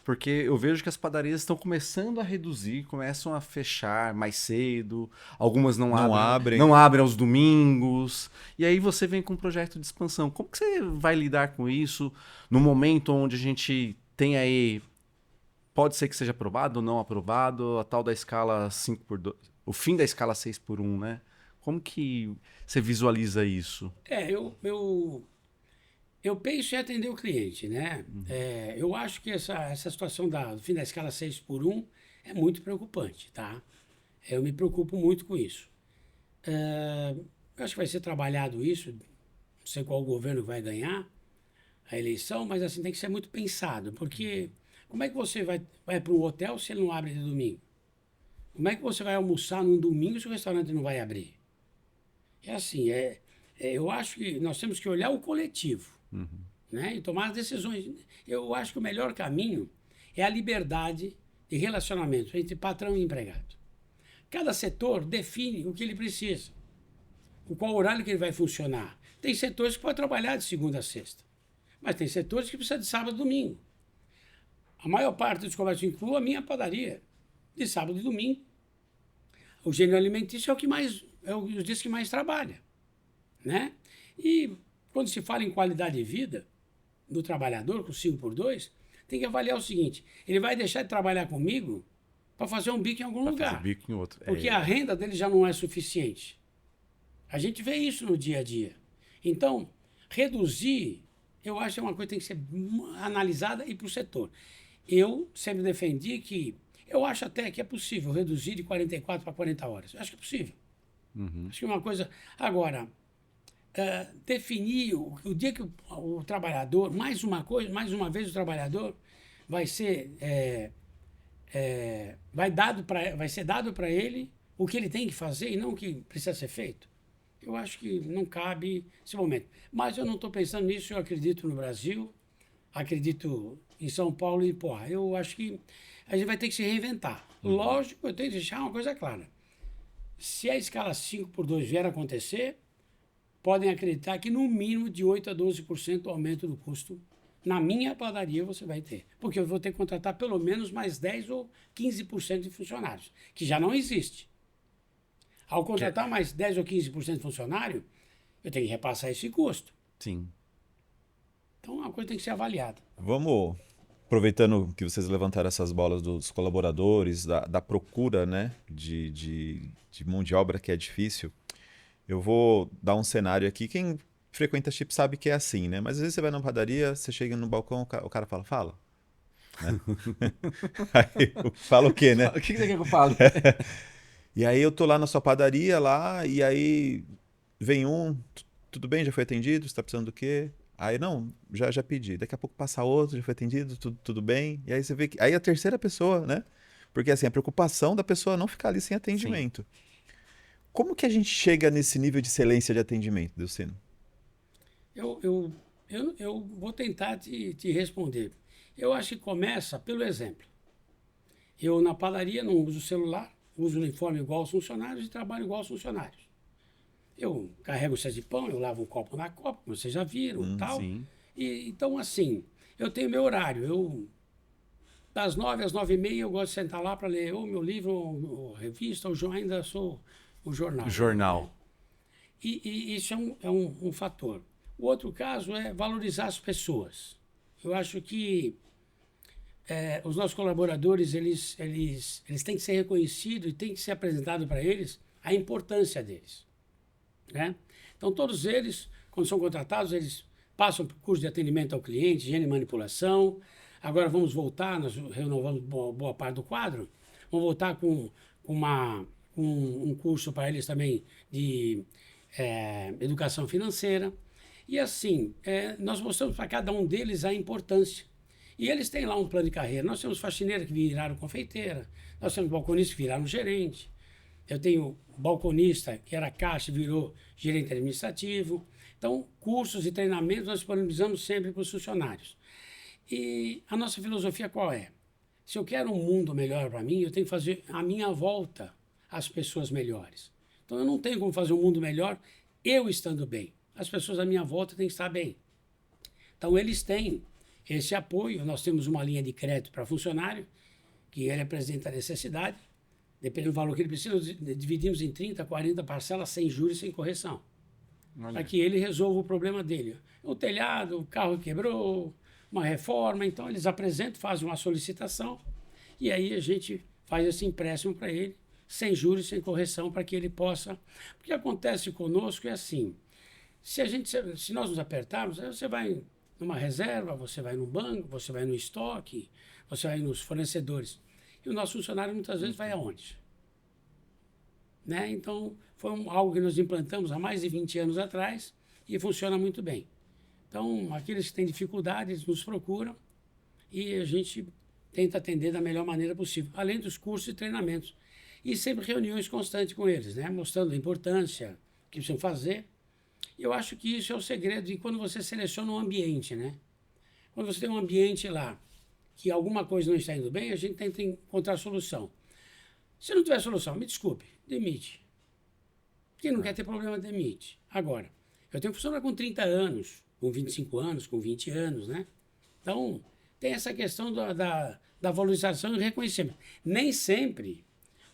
porque eu vejo que as padarias estão começando a reduzir, começam a fechar mais cedo, algumas não abrem. não abrem aos domingos, e aí você vem com um projeto de expansão. Como que você vai lidar com isso no momento onde a gente tem aí, pode ser que seja aprovado ou não aprovado, a tal da escala 5x2, o fim da escala 6x1, né? Como que você visualiza isso? Eu penso em atender o cliente, né? Eu acho que essa situação do fim da escala 6x1 é muito preocupante, tá? Eu me preocupo muito com isso. Eu acho que vai ser trabalhado isso, não sei qual governo vai ganhar a eleição, mas assim, tem que ser muito pensado, porque como é que você vai para um hotel se ele não abre de domingo? Como é que você vai almoçar num domingo se o restaurante não vai abrir? É assim, eu acho que nós temos que olhar o coletivo, né? E tomar as decisões. Eu acho que o melhor caminho é a liberdade de relacionamento entre patrão e empregado. Cada setor define o que ele precisa, qual horário que ele vai funcionar. Tem setores que podem trabalhar de segunda a sexta, mas tem setores que precisam de sábado e domingo. A maior parte dos comércios inclui a minha padaria, de sábado e domingo. O gênero alimentício é os dias que mais trabalha, né? E quando se fala em qualidade de vida do trabalhador, com 5x2, tem que avaliar o seguinte: ele vai deixar de trabalhar comigo para fazer um bico em algum lugar. Fazer bico em outro. Porque a renda dele já não é suficiente. A gente vê isso no dia a dia. Então, reduzir, eu acho que é uma coisa que tem que ser analisada e para o setor. Eu sempre defendi que, eu acho até que é possível reduzir de 44 para 40 horas. Eu acho que é possível. Acho que é uma coisa... Agora, definir o dia que o trabalhador, mais uma vez o trabalhador vai ser... vai ser dado para ele o que ele tem que fazer e não o que precisa ser feito. Eu acho que não cabe esse momento. Mas eu não estou pensando nisso, eu acredito no Brasil, acredito em São Paulo e Poá. Eu acho que a gente vai ter que se reinventar. Lógico, eu tenho que deixar uma coisa clara. Se a escala 5x2 vier a acontecer, podem acreditar que no mínimo de 8% a 12% aumento do custo na minha padaria você vai ter. Porque eu vou ter que contratar pelo menos mais 10% ou 15% de funcionários, que já não existe. Ao contratar mais 10% ou 15% de funcionário, eu tenho que repassar esse custo. Sim. Então, a coisa tem que ser avaliada. Vamos, aproveitando que vocês levantaram essas bolas dos colaboradores, da procura, né, de mão de obra que é difícil, eu vou dar um cenário aqui. Quem frequenta chip sabe que é assim, né? Mas às vezes você vai na padaria, você chega no balcão, o cara fala. Né? Aí, fala o quê, né? O que você quer que eu fale? E aí eu tô lá na sua padaria, lá, e aí vem tudo bem, já foi atendido, você tá precisando do quê? Aí, não, já pedi. Daqui a pouco passa outro, já foi atendido, tudo bem. E aí você vê que... Aí a terceira pessoa, né? Porque assim, a preocupação da pessoa não ficar ali sem atendimento. Sim. Como que a gente chega nesse nível de excelência de atendimento, Delcino? Eu vou tentar te responder. Eu acho que começa pelo exemplo. Eu, na padaria, não uso celular, uso uniforme igual aos funcionários e trabalho igual aos funcionários. Eu carrego o cesto de pão, eu lavo um copo na copa, como vocês já viram, tal. Sim. Então, assim, eu tenho meu horário. Das 9 às 9h30, eu gosto de sentar lá para ler ou meu livro, ou revista, ou ainda sou o jornal. Jornal. Né? E isso é um fator. O outro caso é valorizar as pessoas. Eu acho que os nossos colaboradores, eles têm que ser reconhecidos e tem que ser apresentado para eles a importância deles. Né? Então, todos eles, quando são contratados, eles passam por curso de atendimento ao cliente, higiene e manipulação. Agora vamos voltar, nós renovamos boa parte do quadro, vamos voltar com um curso para eles também de educação financeira. E assim, nós mostramos para cada um deles a importância. E eles têm lá um plano de carreira. Nós temos faxineiras que viraram confeiteira, nós temos balconistas que viraram gerente, eu tenho balconista que era caixa e virou gerente administrativo. Então, cursos e treinamentos nós disponibilizamos sempre para os funcionários. E a nossa filosofia qual é? Se eu quero um mundo melhor para mim, eu tenho que fazer à minha volta as pessoas melhores. Então, eu não tenho como fazer um mundo melhor eu estando bem. As pessoas à minha volta têm que estar bem. Então, eles têm esse apoio. Nós temos uma linha de crédito para funcionário, que ele apresenta a necessidade. Dependendo do valor que ele precisa, nós dividimos em 30, 40 parcelas sem juros e sem correção. Para que ele resolva o problema dele. O telhado, o carro quebrou, uma reforma. Então, eles apresentam, fazem uma solicitação e aí a gente faz esse empréstimo para ele, sem juros e sem correção, para que ele possa... O que acontece conosco é assim, se nós nos apertarmos, você vai numa reserva, você vai no banco, você vai no estoque, você vai nos fornecedores. E o nosso funcionário muitas vezes vai aonde? Né? Então, foi algo que nós implantamos há mais de 20 anos atrás e funciona muito bem. Então, aqueles que têm dificuldades nos procuram e a gente tenta atender da melhor maneira possível, além dos cursos e treinamentos. E sempre reuniões constantes com eles, né? Mostrando a importância que precisam fazer. Eu acho que isso é o segredo de quando você seleciona um ambiente, né? Quando você tem um ambiente lá que alguma coisa não está indo bem, a gente tenta encontrar solução. Se não tiver solução, me desculpe, demite. Quem não quer ter problema, demite. Agora, eu tenho que funcionar com 30 anos, com 25 anos, com 20 anos, né? Então, tem essa questão da valorização e reconhecimento. Nem sempre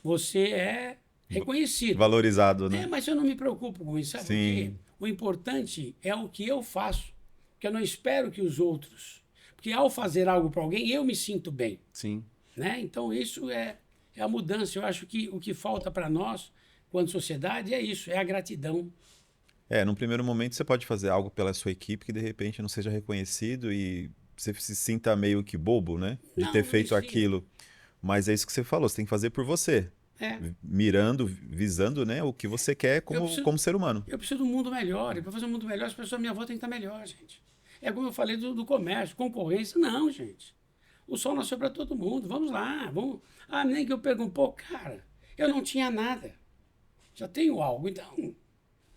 você é reconhecido. Valorizado, né? Mas eu não me preocupo com isso, sabe? Porque o importante é o que eu faço, que eu não espero que os outros... Porque ao fazer algo para alguém, eu me sinto bem. Sim. Né? Então, isso é a mudança. Eu acho que o que falta para nós, quanto sociedade, é isso, é a gratidão. Num primeiro momento você pode fazer algo pela sua equipe que de repente não seja reconhecido e você se sinta meio que bobo, né? De ter feito aquilo. Mas é isso que você falou, você tem que fazer por você. Mirando, visando, né, o que você quer como ser humano. Eu preciso de um mundo melhor. E para fazer um mundo melhor, as pessoas à minha volta têm que estar melhor, gente. É como eu falei do comércio, concorrência. Não, gente. O sol nasceu para todo mundo. Vamos lá. Vamos. Nem que eu perco um pouco. Cara, eu não tinha nada. Já tenho algo. Então,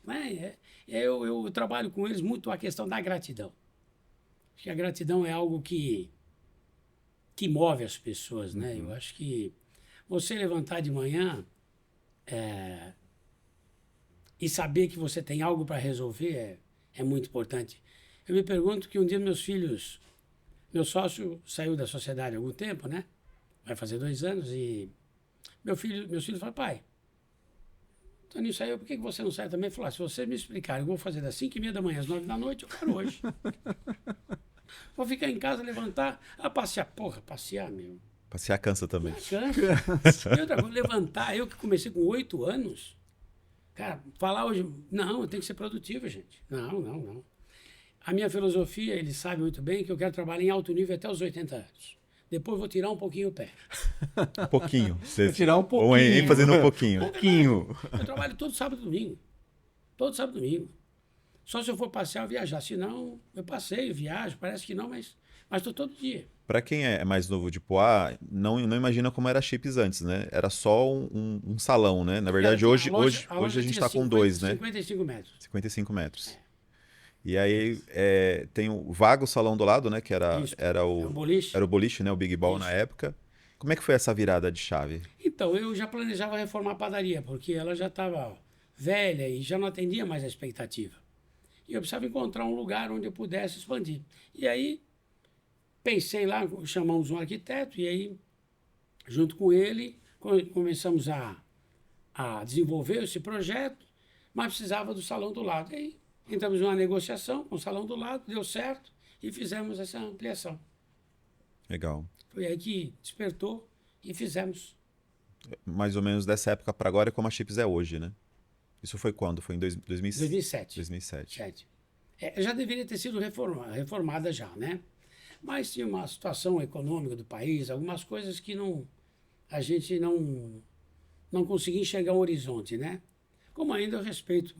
né, eu trabalho com eles muito a questão da gratidão. Acho que a gratidão é algo que move as pessoas, né? Eu acho que você levantar de manhã e saber que você tem algo para resolver é muito importante. Eu me pergunto que um dia meu sócio saiu da sociedade há algum tempo, né? Vai fazer 2 anos e meus filhos falaram, pai, Toninho saiu, por que você não sai também? Ele falou, se você me explicar, eu vou fazer das 5h30 da manhã às 9 da noite, eu quero hoje. Vou ficar em casa, levantar, passear. Porra, passear, meu. Passear cansa também. Cansa. E outra coisa, levantar, eu que comecei com 8 anos, cara, falar hoje, não, eu tenho que ser produtivo, gente. Não. A minha filosofia, eles sabem muito bem que eu quero trabalhar em alto nível até os 80 anos. Depois vou tirar um pouquinho o pé. Um pouquinho. Vou tirar um pouquinho. Ou ênfase no pouquinho. Pouquinho. Eu trabalho todo sábado e domingo. Todo sábado e domingo. Só se eu for passear ou viajar. Se não, eu passeio, viajo. Parece que não, mas estou todo dia. Para quem é mais novo de Poá, não imagina como era a Chips antes, né? Era só um salão, né? Na verdade, hoje a gente está com 2, né? 55 metros. 55 metros. E aí tem o vago salão do lado, né? Que era o boliche. Era o boliche, né? O Big Ball na época. Como é que foi essa virada de chave? Então, eu já planejava reformar a padaria, porque ela já estava velha e já não atendia mais a expectativa. E eu precisava encontrar um lugar onde eu pudesse expandir. E aí, pensei lá, chamamos um arquiteto, e aí, junto com ele, começamos a desenvolver esse projeto, mas precisava do salão do lado. E aí, entramos numa negociação com o salão do lado, deu certo, e fizemos essa ampliação. Legal. Foi aí que despertou e fizemos. Mais ou menos dessa época para agora é como a Chips é hoje, né? Isso foi quando? Foi em 2007. 2007. Já deveria ter sido reformada já, né? Mas tinha uma situação econômica do país, algumas coisas que a gente não conseguia enxergar um horizonte, né? Como ainda eu respeito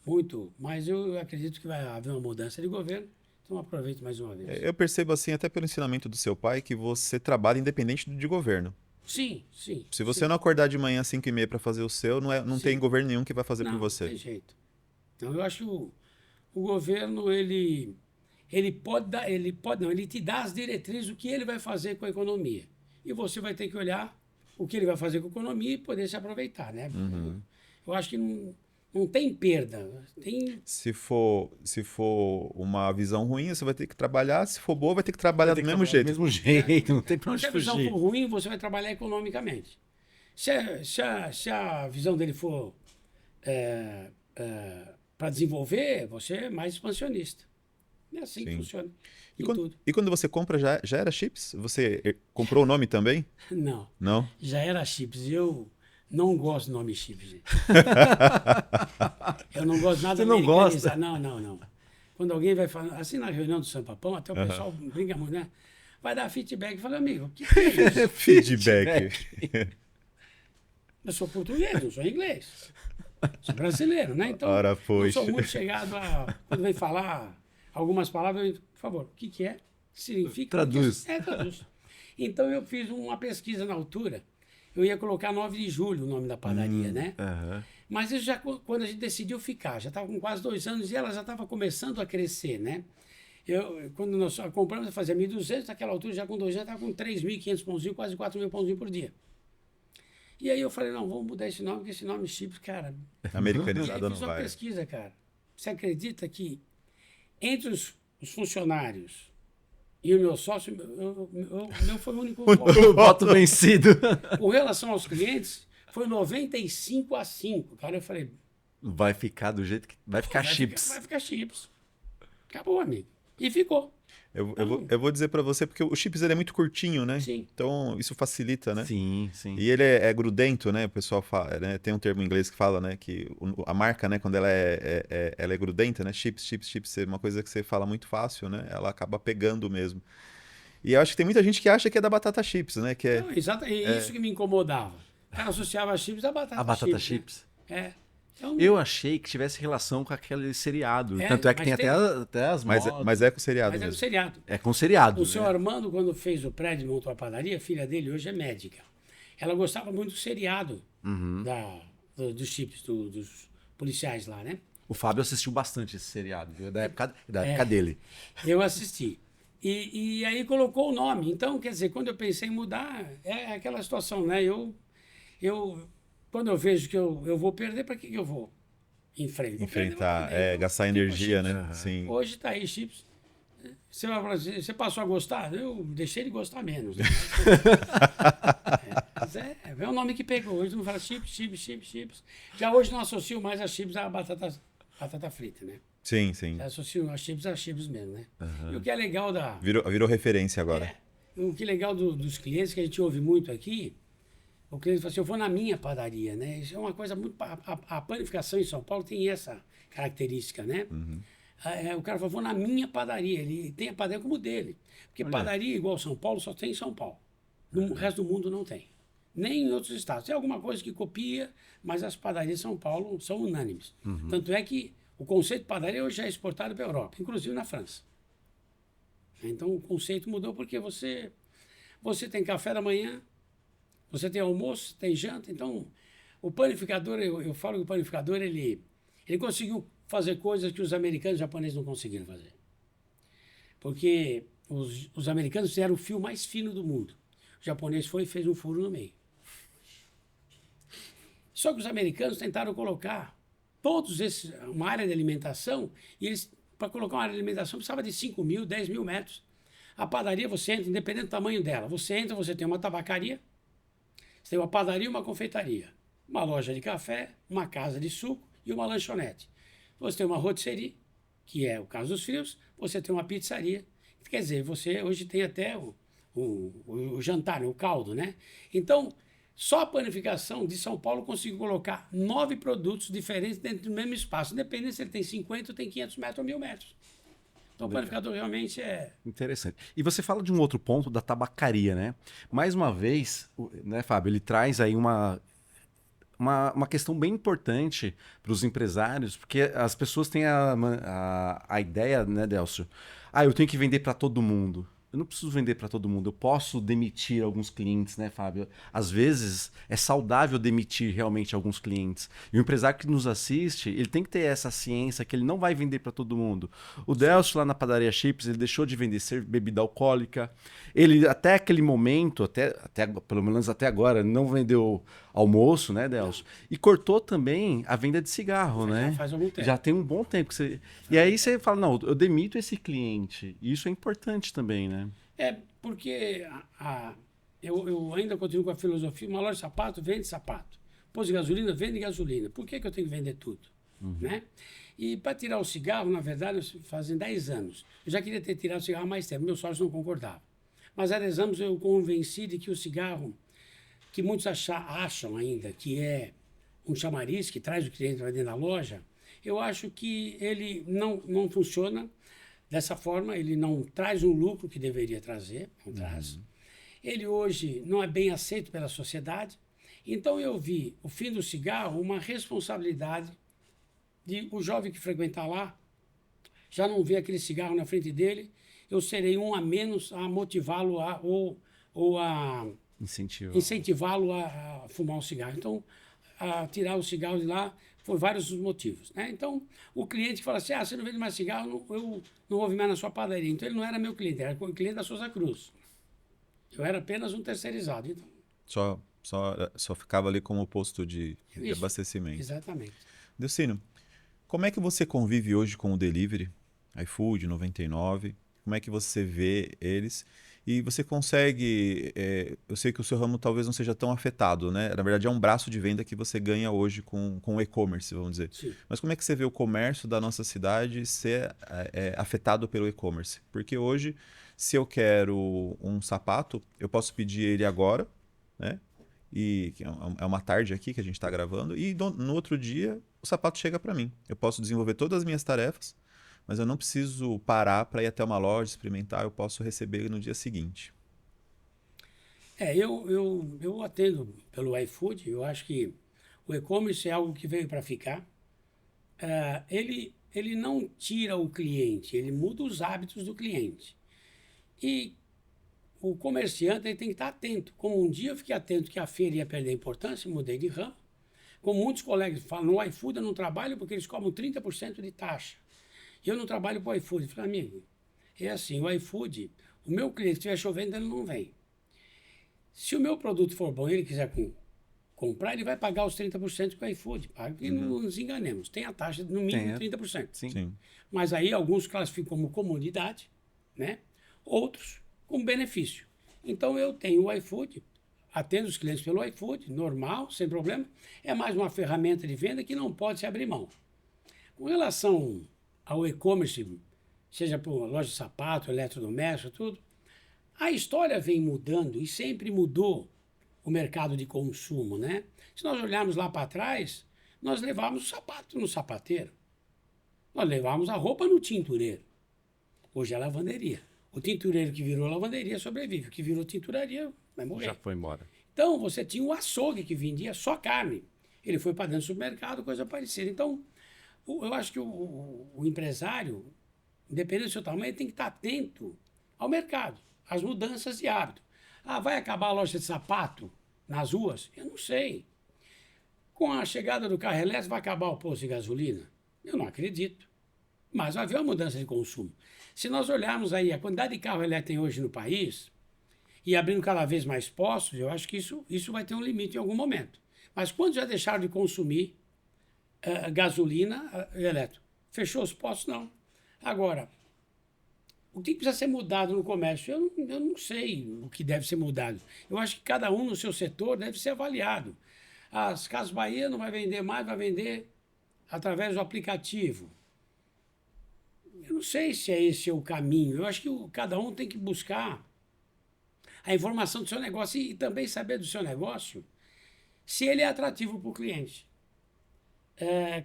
muito, mas eu acredito que vai haver uma mudança de governo, então aproveito mais uma vez. Eu percebo assim, até pelo ensinamento do seu pai, que você trabalha independente de governo. Sim, sim. Se você sim. não acordar de manhã às 5h30 para fazer o seu, não Sim. tem governo nenhum que vai fazer por Não você. tem jeito. Então, eu acho que o governo, ele te dá as diretrizes do que ele vai fazer com a economia. E você vai ter que olhar o que ele vai fazer com a economia e poder se aproveitar, né? Eu acho que não tem perda. Se for uma visão ruim, você vai ter que trabalhar. Se for boa, vai ter que trabalhar do mesmo jeito. Do mesmo jeito, não tem pra onde Se a visão fugir. for ruim, você vai trabalhar economicamente. Se a visão dele for para desenvolver, você é mais expansionista. É assim que Sim. funciona. E quando você compra, já era chips? Você comprou o nome também? Não. Não? Já era chips. Eu não gosto do nome chips. Gente. Eu não gosto nada Você não gosta? Não. Quando alguém vai falar, assim na reunião do Sampapão, até o pessoal brinca muito, né? Vai dar feedback. Eu falo, amigo, o que é isso? Feedback. Eu sou português, não sou inglês. Sou brasileiro, né? Então, Ora, não pois. sou muito chegado a... Quando vem falar algumas palavras, por favor, o que é? O que significa? Traduz. Traduz. Então, eu fiz uma pesquisa na altura. Eu ia colocar 9 de julho o nome da padaria, né? Mas isso já quando a gente decidiu ficar, já estava com quase 2 anos e ela já estava começando a crescer, né? Quando nós compramos, eu fazia 1.200, naquela altura, já com 2 anos, estava com 3.500 pãozinhos, quase 4.000 pãozinhos por dia. E aí eu falei, não, vamos mudar esse nome, porque esse nome chips, cara... Americanizada Eu não fiz uma vai. pesquisa, cara. Você acredita que entre os funcionários e o meu sócio, o meu foi o único Voto vencido. Com relação aos clientes, foi 95-5. Cara, eu falei... Vai ficar do jeito que... Vai ficar chips. Vai ficar chips. Acabou, amigo. E ficou. Eu vou dizer pra você, porque o chips ele é muito curtinho, né? Sim. Então isso facilita, né? Sim, sim. E ele é grudento, né? O pessoal fala, né? Tem um termo em inglês que fala, né? Que a marca, né? Quando ela é grudenta, né? Chips, é uma coisa que você fala muito fácil, né? Ela acaba pegando mesmo. E eu acho que tem muita gente que acha que é da batata chips, né? Que é... Não, exato, é isso que me incomodava. O cara associava chips à batata chips. A batata chips? Né? Então, Eu achei que tivesse relação com aquele seriado. Tanto é que mas tem até as motos. Mas é com seriado mas é do mesmo. seriado. É com seriado. O seu Armando, quando fez o prédio e montou a padaria, a filha dele hoje é médica. Ela gostava muito do seriado dos chips, dos policiais lá, né? O Fábio assistiu bastante esse seriado, viu? Da época dele. Eu assisti. E aí colocou o nome. Então, quer dizer, quando eu pensei em mudar, é aquela situação, né? Quando eu vejo que eu vou perder, para que eu vou Enfrentar, gastar energia, né? Sim. Hoje está aí, chips. Você vai falar assim, você passou a gostar? Eu deixei de gostar menos. Né? Mas é o nome que pegou. Hoje não fala chips. Já hoje não associo mais a chips à batata frita, né? Sim. Já associo a chips mesmo, né? E o que é legal Virou referência agora. O que é legal dos clientes, que a gente ouve muito aqui, o cliente fala assim, eu vou na minha padaria, né? Isso é uma coisa muito... A panificação em São Paulo tem essa característica, né? O cara fala, vou na minha padaria. Ele tem a padaria como dele. Porque padaria igual São Paulo só tem em São Paulo. No resto do mundo não tem. Nem em outros estados. Tem alguma coisa que copia, mas as padarias de São Paulo são unânimes. Tanto é que o conceito de padaria hoje é exportado para a Europa, inclusive na França. Então o conceito mudou porque você tem café da manhã, você tem almoço, tem janta. Então o panificador, eu falo que o panificador ele conseguiu fazer coisas que os americanos e os japoneses não conseguiram fazer. Porque os americanos fizeram o fio mais fino do mundo. O japonês foi e fez um furo no meio. Só que os americanos tentaram colocar uma área de alimentação, e eles, para colocar uma área de alimentação, precisava de 5.000, 10.000 metros. A padaria, você entra, independente do tamanho dela, você tem uma tabacaria, você tem uma padaria e uma confeitaria, uma loja de café, uma casa de suco e uma lanchonete. Você tem uma rotisserie, que é o caso dos frios, você tem uma pizzaria. Quer dizer, você hoje tem até o jantar, o caldo, né? Então, Só a panificação de São Paulo conseguiu colocar 9 produtos diferentes dentro do mesmo espaço, independente se ele tem 50 ou tem 500 metros ou 1.000 metros. Então o panificador realmente é... Interessante. E você fala de um outro ponto da tabacaria, né? Mais uma vez, né, Fábio, ele traz aí uma questão bem importante para os empresários, porque as pessoas têm a ideia, né, Délcio? Eu tenho que vender para todo mundo. Eu não preciso vender para todo mundo. Eu posso demitir alguns clientes, né, Fábio? Às vezes é saudável demitir realmente alguns clientes. E o empresário que nos assiste, ele tem que ter essa ciência que ele não vai vender para todo mundo. O Délcio lá na padaria Chips, ele deixou de vender bebida alcoólica. Ele até aquele momento, pelo menos até agora, não vendeu almoço, né, Délcio? E cortou também a venda de cigarro, né? Faz algum tempo. Já tem um bom tempo que você... E aí você fala, não, eu demito esse cliente. E isso é importante também, né? Porque eu ainda continuo com a filosofia, uma loja de sapato vende sapato. Posto de gasolina vende gasolina. Por que eu tenho que vender tudo? Né? E para tirar o cigarro, na verdade, fazem 10 anos. Eu já queria ter tirado o cigarro há mais tempo, meus sócios não concordavam. Mas há 10 anos eu convenci de que o cigarro, que muitos acham ainda que é um chamariz que traz o cliente para dentro da loja, eu acho que ele não funciona dessa forma, ele não traz um lucro que deveria trazer, não traz. Ele hoje não é bem aceito pela sociedade. Então eu vi o fim do cigarro uma responsabilidade de o jovem que frequentar lá já não vê aquele cigarro na frente dele, eu serei um a menos a motivá-lo ou a incentivá-lo a fumar um cigarro. Então, a tirar o cigarro de lá por vários motivos, né? Então, o cliente que fala assim, você não vende mais cigarro, eu não vou vir mais na sua padaria. Então, ele não era meu cliente, era o cliente da Souza Cruz. Eu era apenas um terceirizado. Então, Só ficava ali como posto de abastecimento. Exatamente. Delcínio, como é que você convive hoje com o delivery, iFood, 99? Como é que você vê eles? E você consegue... eu sei que o seu ramo talvez não seja tão afetado, né? Na verdade, é um braço de venda que você ganha hoje com o e-commerce, vamos dizer. Sim. Mas como é que você vê o comércio da nossa cidade ser afetado pelo e-commerce? Porque hoje, se eu quero um sapato, eu posso pedir ele agora, né? E é uma tarde aqui que a gente está gravando, e no outro dia o sapato chega para mim. Eu posso desenvolver todas as minhas tarefas, mas eu não preciso parar para ir até uma loja, experimentar, eu posso receber no dia seguinte. Eu atendo pelo iFood, eu acho que o e-commerce é algo que veio para ficar. Ele não tira o cliente, ele muda os hábitos do cliente. E o comerciante ele tem que estar atento. Como um dia eu fiquei atento que a feira ia perder importância, mudei de ramo. Como muitos colegas falam, no iFood eu não trabalho porque eles cobram 30% de taxa. E eu não trabalho para o iFood. Eu falei, amigo, é assim, o iFood, o meu cliente, se estiver chovendo, ele não vem. Se o meu produto for bom e ele quiser comprar, ele vai pagar os 30% com o iFood. E não nos enganemos, tem a taxa no mínimo 30%. Sim. Mas aí alguns classificam como comodidade, né? Outros com benefício. Então eu tenho o iFood, atendo os clientes pelo iFood, normal, sem problema. É mais uma ferramenta de venda que não pode se abrir mão. Com relação ao e-commerce, seja por loja de sapato, eletrodoméstico, tudo, a história vem mudando e sempre mudou o mercado de consumo, né? Se nós olharmos lá para trás, nós levávamos o sapato no sapateiro. Nós levávamos a roupa no tintureiro. Hoje é lavanderia. O tintureiro que virou lavanderia sobrevive. O que virou tinturaria vai morrer. Já foi embora. Então, você tinha o açougue que vendia só carne. Ele foi para dentro do supermercado, coisa parecida. Então, eu acho que o empresário, independente do seu tamanho, tem que estar atento ao mercado, às mudanças de hábito. Vai acabar a loja de sapato nas ruas? Eu não sei. Com a chegada do carro elétrico, vai acabar o posto de gasolina? Eu não acredito. Mas vai haver uma mudança de consumo. Se nós olharmos aí a quantidade de carro elétrico que tem hoje no país, e abrindo cada vez mais postos, eu acho que isso vai ter um limite em algum momento. Mas quando já deixaram de consumir gasolina elétrica? Fechou os postos? Não. Agora, o que precisa ser mudado no comércio? Eu não sei o que deve ser mudado. Eu acho que cada um no seu setor deve ser avaliado. As Casas Bahia não vai vender mais, vai vender através do aplicativo. Eu não sei se esse é o caminho. Eu acho que cada um tem que buscar a informação do seu negócio e também saber do seu negócio se ele é atrativo para o cliente.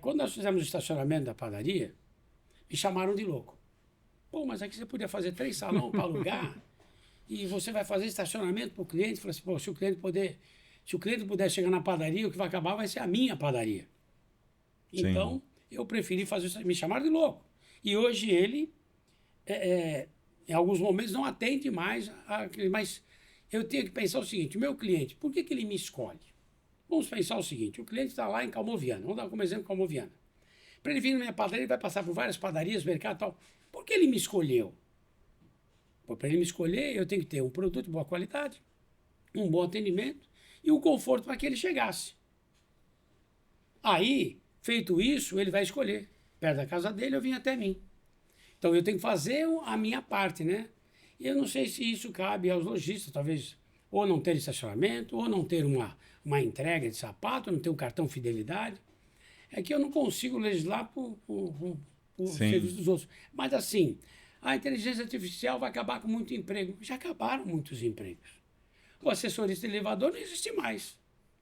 Quando nós fizemos o estacionamento da padaria, me chamaram de louco. Pô, mas aqui você podia fazer 3 salões para alugar e você vai fazer estacionamento para o cliente. Falei assim, pô, se o cliente puder chegar na padaria, o que vai acabar vai ser a minha padaria. Sim. Então, eu preferi fazer isso. Me chamaram de louco. E hoje ele, em alguns momentos, não atende mais. Mas eu tenho que pensar o seguinte, o meu cliente, por que ele me escolhe? Vamos pensar o seguinte, o cliente está lá em Calmoviana, vamos dar como exemplo Calmoviana. Para ele vir na minha padaria, ele vai passar por várias padarias, mercado e tal. Por que ele me escolheu? Para ele me escolher, eu tenho que ter um produto de boa qualidade, um bom atendimento e um conforto para que ele chegasse. Aí, feito isso, ele vai escolher. Perto da casa dele, eu vim até mim. Então, eu tenho que fazer a minha parte, né? E eu não sei se isso cabe aos lojistas, talvez, ou não ter estacionamento, ou não ter uma entrega de sapato, ou não ter um cartão fidelidade. É que eu não consigo legislar por serviço dos outros. Mas, assim, a inteligência artificial vai acabar com muito emprego. Já acabaram muitos empregos. O assessorista de elevador não existe mais.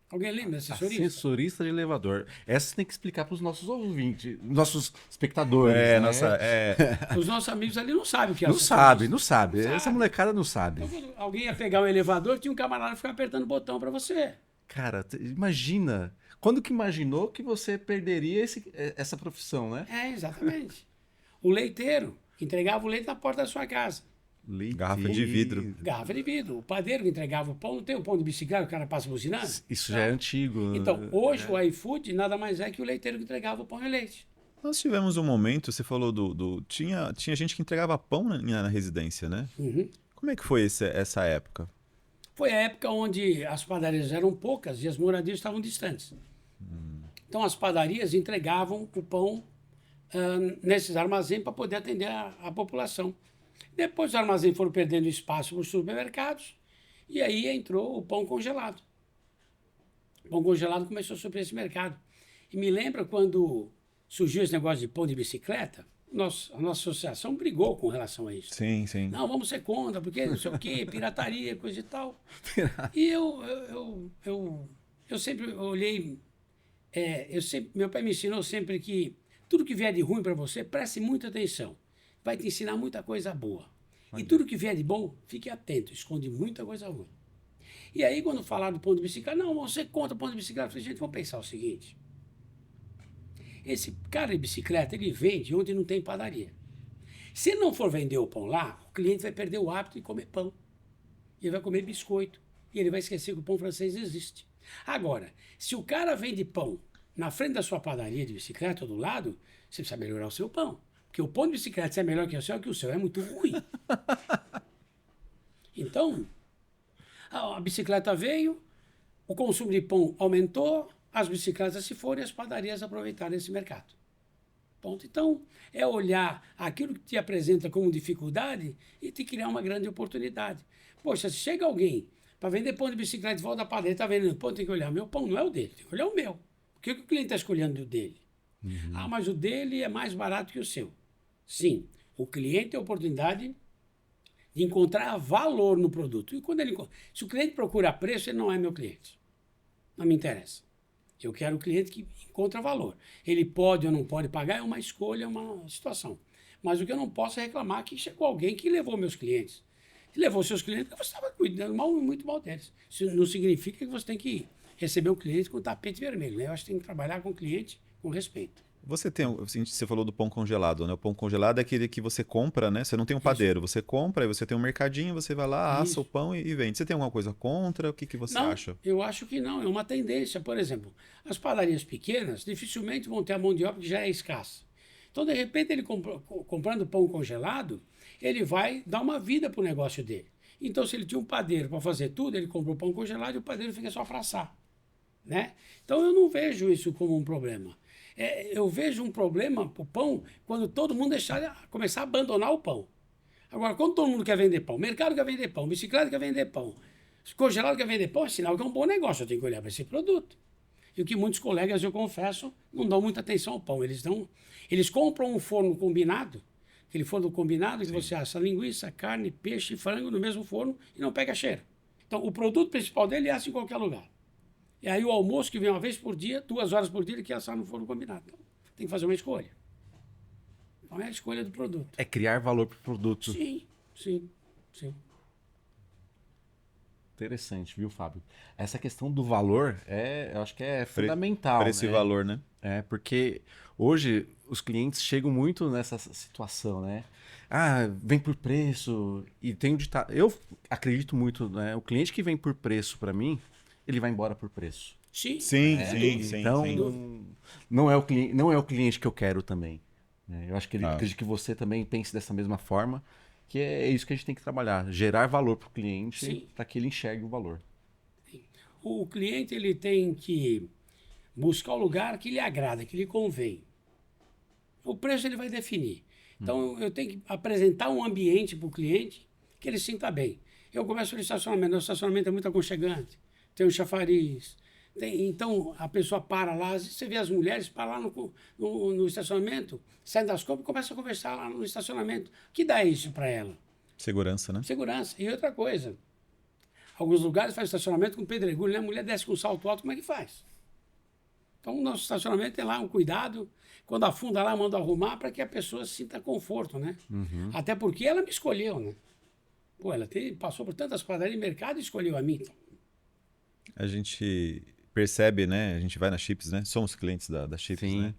Alguém lembra de assessorista? Assessorista de elevador. Essa você tem que explicar para os nossos ouvintes, nossos espectadores. Né? Os nossos amigos ali não sabem o que é Não sabe. Essa molecada não sabe. Então, alguém ia pegar um elevador, tinha um camarada que ficava apertando o botão para você. Cara, imagina. Quando que imaginou que você perderia essa profissão, né? Exatamente. O leiteiro que entregava o leite na porta da sua casa. Garrafa de vidro. Garrafa de vidro. O padeiro que entregava o pão, não tem o pão de bicicleta, o cara passa buzinando? Isso já é antigo. Então, hoje o iFood nada mais é que o leiteiro que entregava o pão e leite. Nós tivemos um momento, você falou tinha gente que entregava pão na residência, né? Uhum. Como é que foi essa época? Foi a época onde as padarias eram poucas e as moradias estavam distantes. Então, as padarias entregavam o pão nesses armazéns para poder atender a população. Depois, os armazéns foram perdendo espaço para os supermercados e aí entrou o pão congelado. O pão congelado começou a suprir esse mercado. E me lembra quando surgiu esse negócio de pão de bicicleta, a nossa associação brigou com relação a isso. Sim, sim. Não, vamos ser contra, porque não sei o quê, pirataria, coisa e tal. E eu sempre olhei... meu pai me ensinou sempre que tudo que vier de ruim para você, preste muita atenção. Vai te ensinar muita coisa boa. E tudo que vier de bom, fique atento, esconde muita coisa ruim. E aí, quando falaram do pão de bicicleta, não, você contra o pão de bicicleta. Eu falei, gente, vamos pensar o seguinte. Esse cara de bicicleta, ele vende onde não tem padaria. Se ele não for vender o pão lá, o cliente vai perder o hábito de comer pão. E ele vai comer biscoito. E ele vai esquecer que o pão francês existe. Agora, se o cara vende pão na frente da sua padaria de bicicleta ou do lado, você precisa melhorar o seu pão. Porque o pão de bicicleta, se é melhor que o seu é muito ruim. Então, a bicicleta veio, o consumo de pão aumentou, as bicicletas se foram e as padarias aproveitaram esse mercado. Ponto. Então, é olhar aquilo que te apresenta como dificuldade e te criar uma grande oportunidade. Poxa, se chega alguém para vender pão de bicicleta e volta da padaria, está vendendo pão, tem que olhar. Meu pão não é o dele, tem que olhar o meu. Por que o cliente está escolhendo o dele? Ah, mas o dele é mais barato que o seu. Sim, o cliente tem a oportunidade de encontrar valor no produto. E se o cliente procura preço, ele não é meu cliente. Não me interessa. Eu quero o cliente que encontra valor. Ele pode ou não pode pagar, é uma escolha, é uma situação. Mas o que eu não posso é reclamar que chegou alguém que levou meus clientes. Se levou seus clientes, você estava cuidando muito mal deles. Isso não significa que você tem que receber o cliente com o tapete vermelho. Né? Eu acho que tem que trabalhar com o cliente com respeito. Você falou do pão congelado, né? O pão congelado é aquele que você compra, né? Você não tem um padeiro, você compra, aí você tem um mercadinho, você vai lá, assa o pão e vende. Você tem alguma coisa contra? O que você acha? Eu acho que não, é uma tendência. Por exemplo, as padarias pequenas dificilmente vão ter a mão de obra que já é escassa. Então, de repente, ele comprando pão congelado, ele vai dar uma vida para o negócio dele. Então, se ele tinha um padeiro para fazer tudo, ele compra o pão congelado e o padeiro fica só para assar. Né? Então, eu não vejo isso como um problema. Eu vejo um problema para o pão quando todo mundo começar a abandonar o pão. Agora, quando todo mundo quer vender pão, mercado quer vender pão, bicicleta quer vender pão, congelado quer vender pão, é sinal que é um bom negócio, eu tenho que olhar para esse produto. E o que muitos colegas, eu confesso, não dão muita atenção ao pão. Eles compram um forno combinado, aquele forno combinado que você assa linguiça, carne, peixe e frango no mesmo forno e não pega cheiro. Então, o produto principal dele assa em qualquer lugar. E aí o almoço que vem uma vez por dia, 2 horas por dia, ele quer assar no forno combinado. Então, tem que fazer uma escolha. Então é a escolha do produto. É criar valor para o produto. Sim, sim, sim. Interessante, viu, Fábio? Essa questão do valor eu acho que é fundamental, Preço e né? valor, né? Porque hoje os clientes chegam muito nessa situação, né? Ah, vem por preço e tem um ditado. Eu acredito muito, né? O cliente que vem por preço para mim, ele vai embora por preço. Sim, Sim, sem sim, dúvida. sim, Então, sim. não é o cliente que eu quero também, né? Eu acho que Ah. acredito que você também pense dessa mesma forma, que é isso que a gente tem que trabalhar, gerar valor para o cliente Sim. para que ele enxergue o valor. O cliente ele tem que buscar o lugar que lhe agrada, que lhe convém. O preço ele vai definir. Então eu tenho que apresentar um ambiente para o cliente que ele sinta bem. Eu começo no estacionamento. O estacionamento é muito aconchegante. Tem um chafariz. Então a pessoa para lá. Às vezes você vê as mulheres parar lá no estacionamento, saem das compras e começam a conversar lá no estacionamento. O que dá isso para ela? Segurança, né? Segurança. E outra coisa. Alguns lugares faz estacionamento com pedregulho, né? A mulher desce com salto alto, como é que faz? Então, o nosso estacionamento tem lá um cuidado. Quando afunda lá, manda arrumar para que a pessoa sinta conforto, né? Até porque ela me escolheu, né? Pô, passou por tantas padarias de mercado e escolheu a mim. Então. A gente percebe, né? A gente vai na Chips, né? Somos clientes da Chips, Sim. né?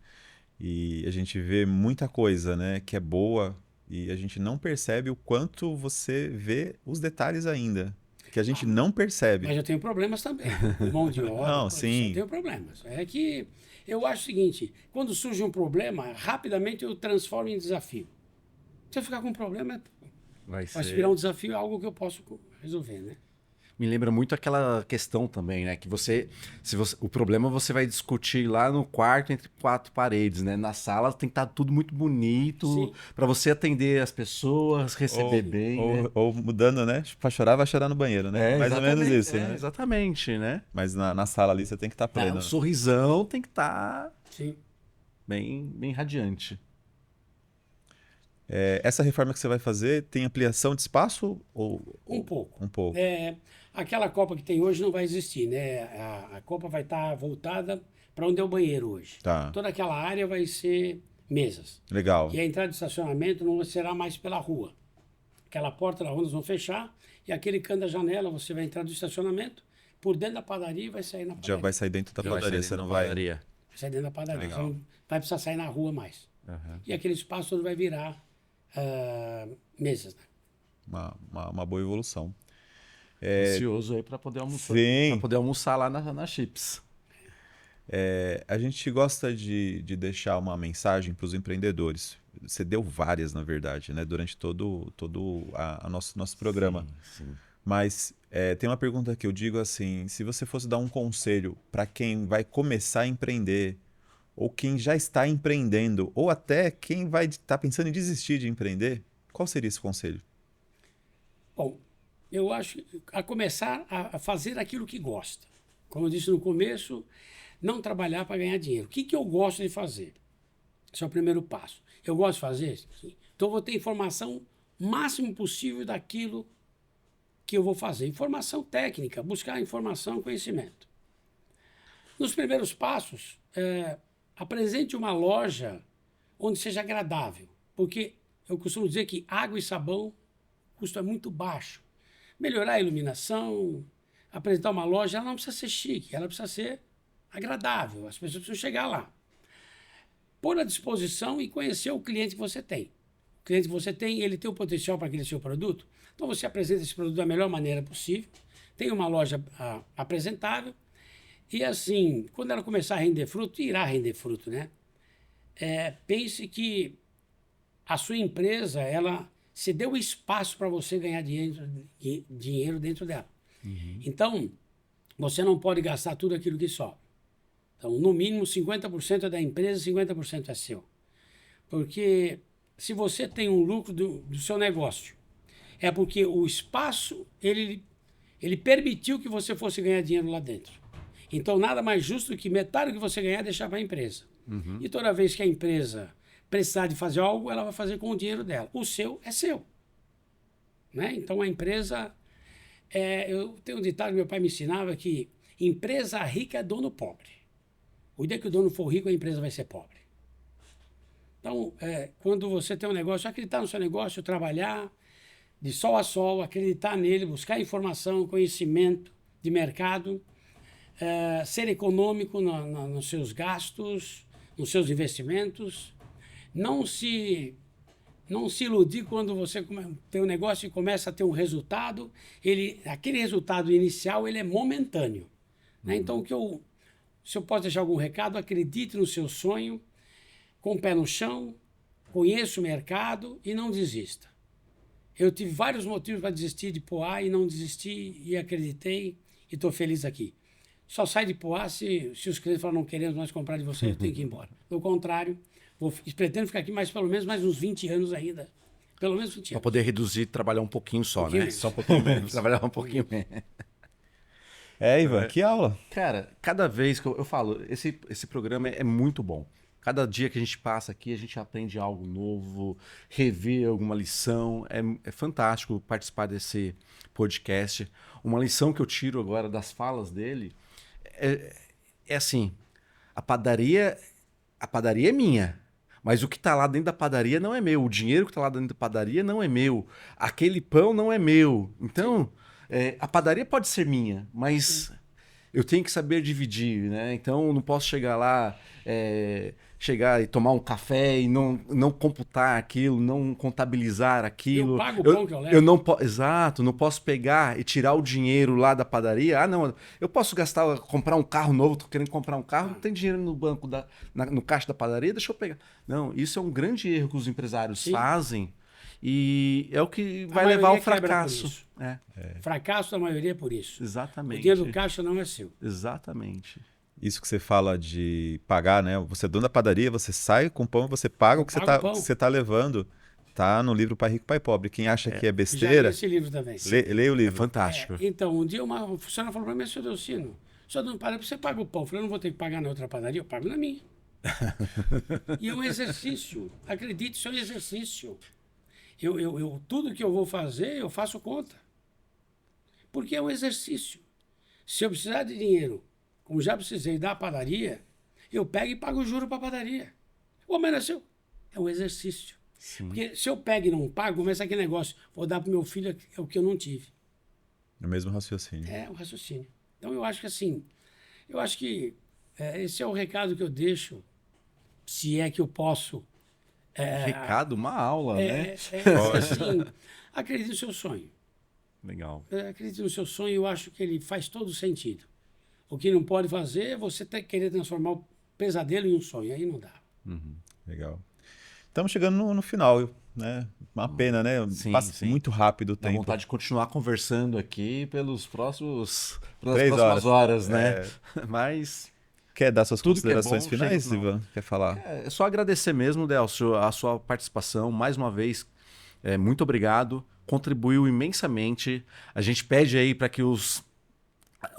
E a gente vê muita coisa, né? Que é boa e a gente não percebe o quanto você vê os detalhes ainda. Que a gente não percebe. Mas eu tenho problemas também. Mão de obra, Não, produção, sim. eu tenho problemas. É que eu acho o seguinte, quando surge um problema, rapidamente eu transformo em desafio. Se eu ficar com um problema, Vai vai se ser. virar um desafio, algo que eu posso resolver, né? Me lembra muito aquela questão também, né? Que o problema você vai discutir lá no quarto entre 4 paredes, né? Na sala tem que estar tudo muito bonito Sim. para você atender as pessoas, receber bem, né? Ou mudando, né? Pra chorar, vai chorar no banheiro, né? Mais ou menos exatamente, isso, né? Exatamente, né? Mas na sala ali você tem que estar pleno. O sorrisão tem que estar Sim. bem radiante. Essa reforma que você vai fazer tem ampliação de espaço? Um pouco. Um pouco. Aquela copa que tem hoje não vai existir, né? A copa vai estar voltada para onde é o banheiro hoje. Tá. Toda aquela área vai ser mesas. Legal. E a entrada de estacionamento não será mais pela rua. Aquela porta da rua nós vamos fechar e aquele cano da janela você vai entrar do estacionamento por dentro da padaria e vai sair na padaria. Já vai sair dentro da Já vai padaria, sair você dentro não da vai. padaria. Vai sair dentro da padaria. Legal. Você não vai precisar sair na rua mais. Uhum. E aquele espaço todo vai virar mesas, né? Uma boa evolução. Ansioso aí para poder almoçar. Sim. Pra poder almoçar lá na Chips. A gente gosta de deixar uma mensagem para os empreendedores. Você deu várias, na verdade, né? Durante todo a nosso programa. Sim. Mas tem uma pergunta que eu digo assim: se você fosse dar um conselho para quem vai começar a empreender, ou quem já está empreendendo, ou até quem vai estar pensando em desistir de empreender, qual seria esse conselho? Bom, eu acho a começar a fazer aquilo que gosta. Como eu disse no começo, não trabalhar para ganhar dinheiro. O que eu gosto de fazer? Esse é o primeiro passo. Eu gosto de fazer? Então eu vou ter informação o máximo possível daquilo que eu vou fazer. Informação técnica, buscar informação, conhecimento. Nos primeiros passos, apresente uma loja onde seja agradável. Porque eu costumo dizer que água e sabão, o custo é muito baixo. Melhorar a iluminação, apresentar uma loja, ela não precisa ser chique, ela precisa ser agradável. As pessoas precisam chegar lá. Pôr à disposição e conhecer o cliente que você tem. O cliente que você tem, ele tem o potencial para aquele seu produto. Então você apresenta esse produto da melhor maneira possível. Tem uma loja apresentável. E assim, quando ela começar a render fruto, irá render fruto, né? Pense que a sua empresa, ela se deu espaço para você ganhar dinheiro dentro dela. Uhum. Então, você não pode gastar tudo aquilo que sobra. Então, no mínimo, 50% é da empresa, 50% é seu. Porque se você tem um lucro do seu negócio, é porque o espaço, ele permitiu que você fosse ganhar dinheiro lá dentro. Então, nada mais justo do que metade do que você ganhar deixar para a empresa. Uhum. E toda vez que a empresa precisar de fazer algo, ela vai fazer com o dinheiro dela. O seu é seu. Né? Então, a empresa... eu tenho um ditado que meu pai me ensinava que empresa rica é dono pobre. O dia que o dono for rico, a empresa vai ser pobre. Então, quando você tem um negócio, acreditar no seu negócio, trabalhar de sol a sol, acreditar nele, buscar informação, conhecimento de mercado, ser econômico nos seus gastos, nos seus investimentos, não se iludir quando você tem um negócio e começa a ter um resultado, aquele resultado inicial ele é momentâneo. Né? Então, se eu posso deixar algum recado, acredite no seu sonho, com o pé no chão, conheça o mercado e não desista. Eu tive vários motivos para desistir de Poá e não desisti e acreditei e estou feliz aqui. Só sai de Poá se os clientes falam, não queremos mais comprar de você, eu tenho que ir embora. Do contrário, pretendo ficar aqui pelo menos mais uns 20 anos ainda. Pelo menos 20 anos. Para poder reduzir, trabalhar um pouquinho só, né? Menos. Só um pouquinho menos. Trabalhar um pouquinho menos. Ivan, que aula. Cara, cada vez que eu falo, esse programa é muito bom. Cada dia que a gente passa aqui, a gente aprende algo novo, rever alguma lição. É fantástico participar desse podcast. Uma lição que eu tiro agora das falas dele é assim, a padaria é minha, mas o que está lá dentro da padaria não é meu. O dinheiro que está lá dentro da padaria não é meu. Aquele pão não é meu. Então, a padaria pode ser minha, mas eu tenho que saber dividir, né? Então, eu não posso chegar lá... chegar e tomar um café e não computar aquilo, não contabilizar aquilo. Eu pago o pão que eu levo. Exato, não posso pegar e tirar o dinheiro lá da padaria. Ah, não, eu posso comprar um carro novo, tô querendo comprar um carro, não tem dinheiro no banco, no caixa da padaria, deixa eu pegar. Não, isso é um grande erro que os empresários fazem e é o que vai levar ao fracasso. Fracasso da maioria é por isso. Exatamente. O dinheiro do caixa não é seu. Exatamente. Isso que você fala de pagar, né? Você é dono da padaria, você sai com pão, você paga o que você tá levando. Tá no livro Pai Rico, Pai Pobre. Quem acha que é besteira... Já li esse livro também. Leia o livro. É fantástico. Então, um dia uma funcionária falou para mim, seu Delcino, senhor dono da padaria, você paga o pão. Eu falei, eu não vou ter que pagar na outra padaria, eu pago na minha. E é um exercício. Acredite, isso é um exercício. Tudo que eu vou fazer, eu faço conta. Porque é um exercício. Se eu precisar de dinheiro, como já precisei da padaria, eu pego e pago o juro para a padaria. O homem nasceu. É um exercício. Sim. Porque se eu pego e não pago, começa aquele negócio, vou dar para o meu filho o que eu não tive. No mesmo raciocínio. É um raciocínio. Então eu acho que assim, esse é o recado que eu deixo, se é que eu posso. Recado, uma aula, né? Assim, acredite no seu sonho. Legal. Acredite no seu sonho, eu acho que ele faz todo sentido. O que não pode fazer é você querer transformar o pesadelo em um sonho. Aí não dá. Legal. Estamos chegando no final, né? Uma pena, né? Passa muito rápido o Dá tempo. vontade de continuar conversando aqui pelas próximas 3 horas, né? Mas... Quer dar suas Tudo que é considerações bom, finais, chega no Ivan? Quer falar? É só agradecer mesmo, Delcio, a sua participação. Mais uma vez, muito obrigado. Contribuiu imensamente. A gente pede aí para que os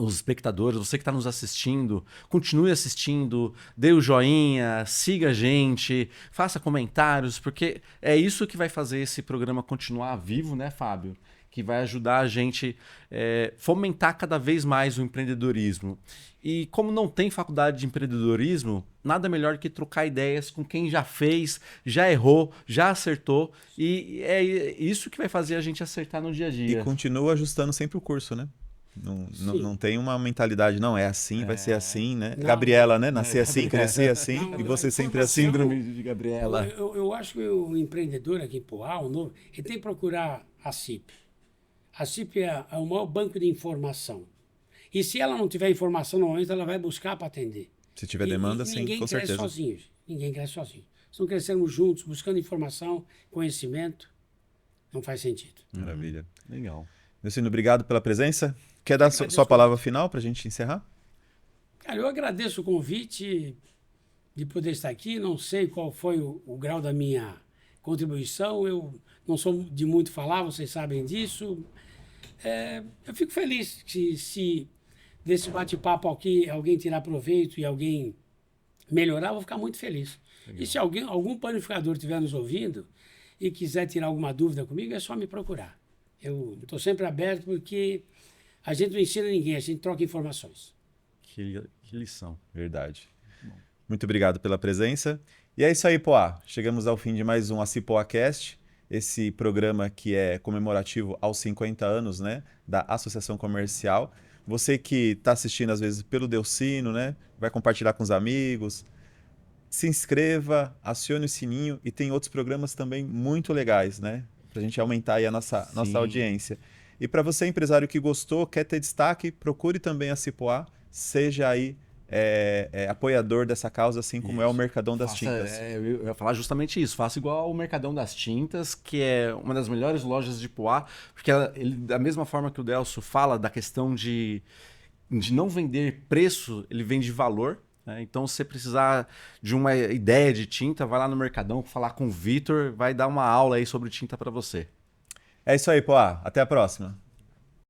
espectadores, você que está nos assistindo, continue assistindo, dê o joinha, siga a gente, faça comentários, porque é isso que vai fazer esse programa continuar vivo, né, Fábio? Que vai ajudar a gente fomentar cada vez mais o empreendedorismo. E como não tem faculdade de empreendedorismo, nada melhor que trocar ideias com quem já fez, já errou, já acertou. E é isso que vai fazer a gente acertar no dia a dia. E continua ajustando sempre o curso, né? Não tem uma mentalidade, não, é assim, vai ser assim, né? Não, Gabriela, né? Nascer assim, crescer assim, e você sempre assim. Síndrome de Gabriela. Eu acho que o empreendedor aqui em Poá, o novo, ele tem que procurar a CIP. A CIP é o maior banco de informação. E se ela não tiver informação no momento, ela vai buscar para atender. Se tiver demanda, sim, com certeza. Ninguém cresce sozinho. Se não crescermos juntos, buscando informação, conhecimento, não faz sentido. Maravilha. Legal. Delcino, obrigado pela presença. Quer dar sua palavra final para a gente encerrar? Cara, eu agradeço o convite de poder estar aqui. Não sei qual foi o grau da minha contribuição. Eu não sou de muito falar, vocês sabem disso. Eu fico feliz que se desse bate-papo aqui alguém tirar proveito e alguém melhorar, eu vou ficar muito feliz. Legal. E se algum panificador estiver nos ouvindo e quiser tirar alguma dúvida comigo, é só me procurar. Eu estou sempre aberto porque a gente não ensina ninguém, a gente troca informações. Que lição. Verdade. Muito obrigado pela presença. E é isso aí, Poá. Chegamos ao fim de mais um AciPoaCast, esse programa que é comemorativo aos 50 anos, né, da Associação Comercial. Você que está assistindo, às vezes, pelo Delcino, né, vai compartilhar com os amigos. Se inscreva, acione o sininho e tem outros programas também muito legais, né, para a gente aumentar aí a nossa audiência. E para você, empresário que gostou, quer ter destaque, procure também a Cipoá, seja aí apoiador dessa causa, assim como é o Mercadão das Tintas. Eu ia falar justamente isso. Faça igual ao Mercadão das Tintas, que é uma das melhores lojas de Poá, porque ele, da mesma forma que o Delcio fala da questão de não vender preço, ele vende valor. Né? Então, se você precisar de uma ideia de tinta, vai lá no Mercadão, falar com o Vitor, vai dar uma aula aí sobre tinta para você. É isso aí, Poá. Até a próxima.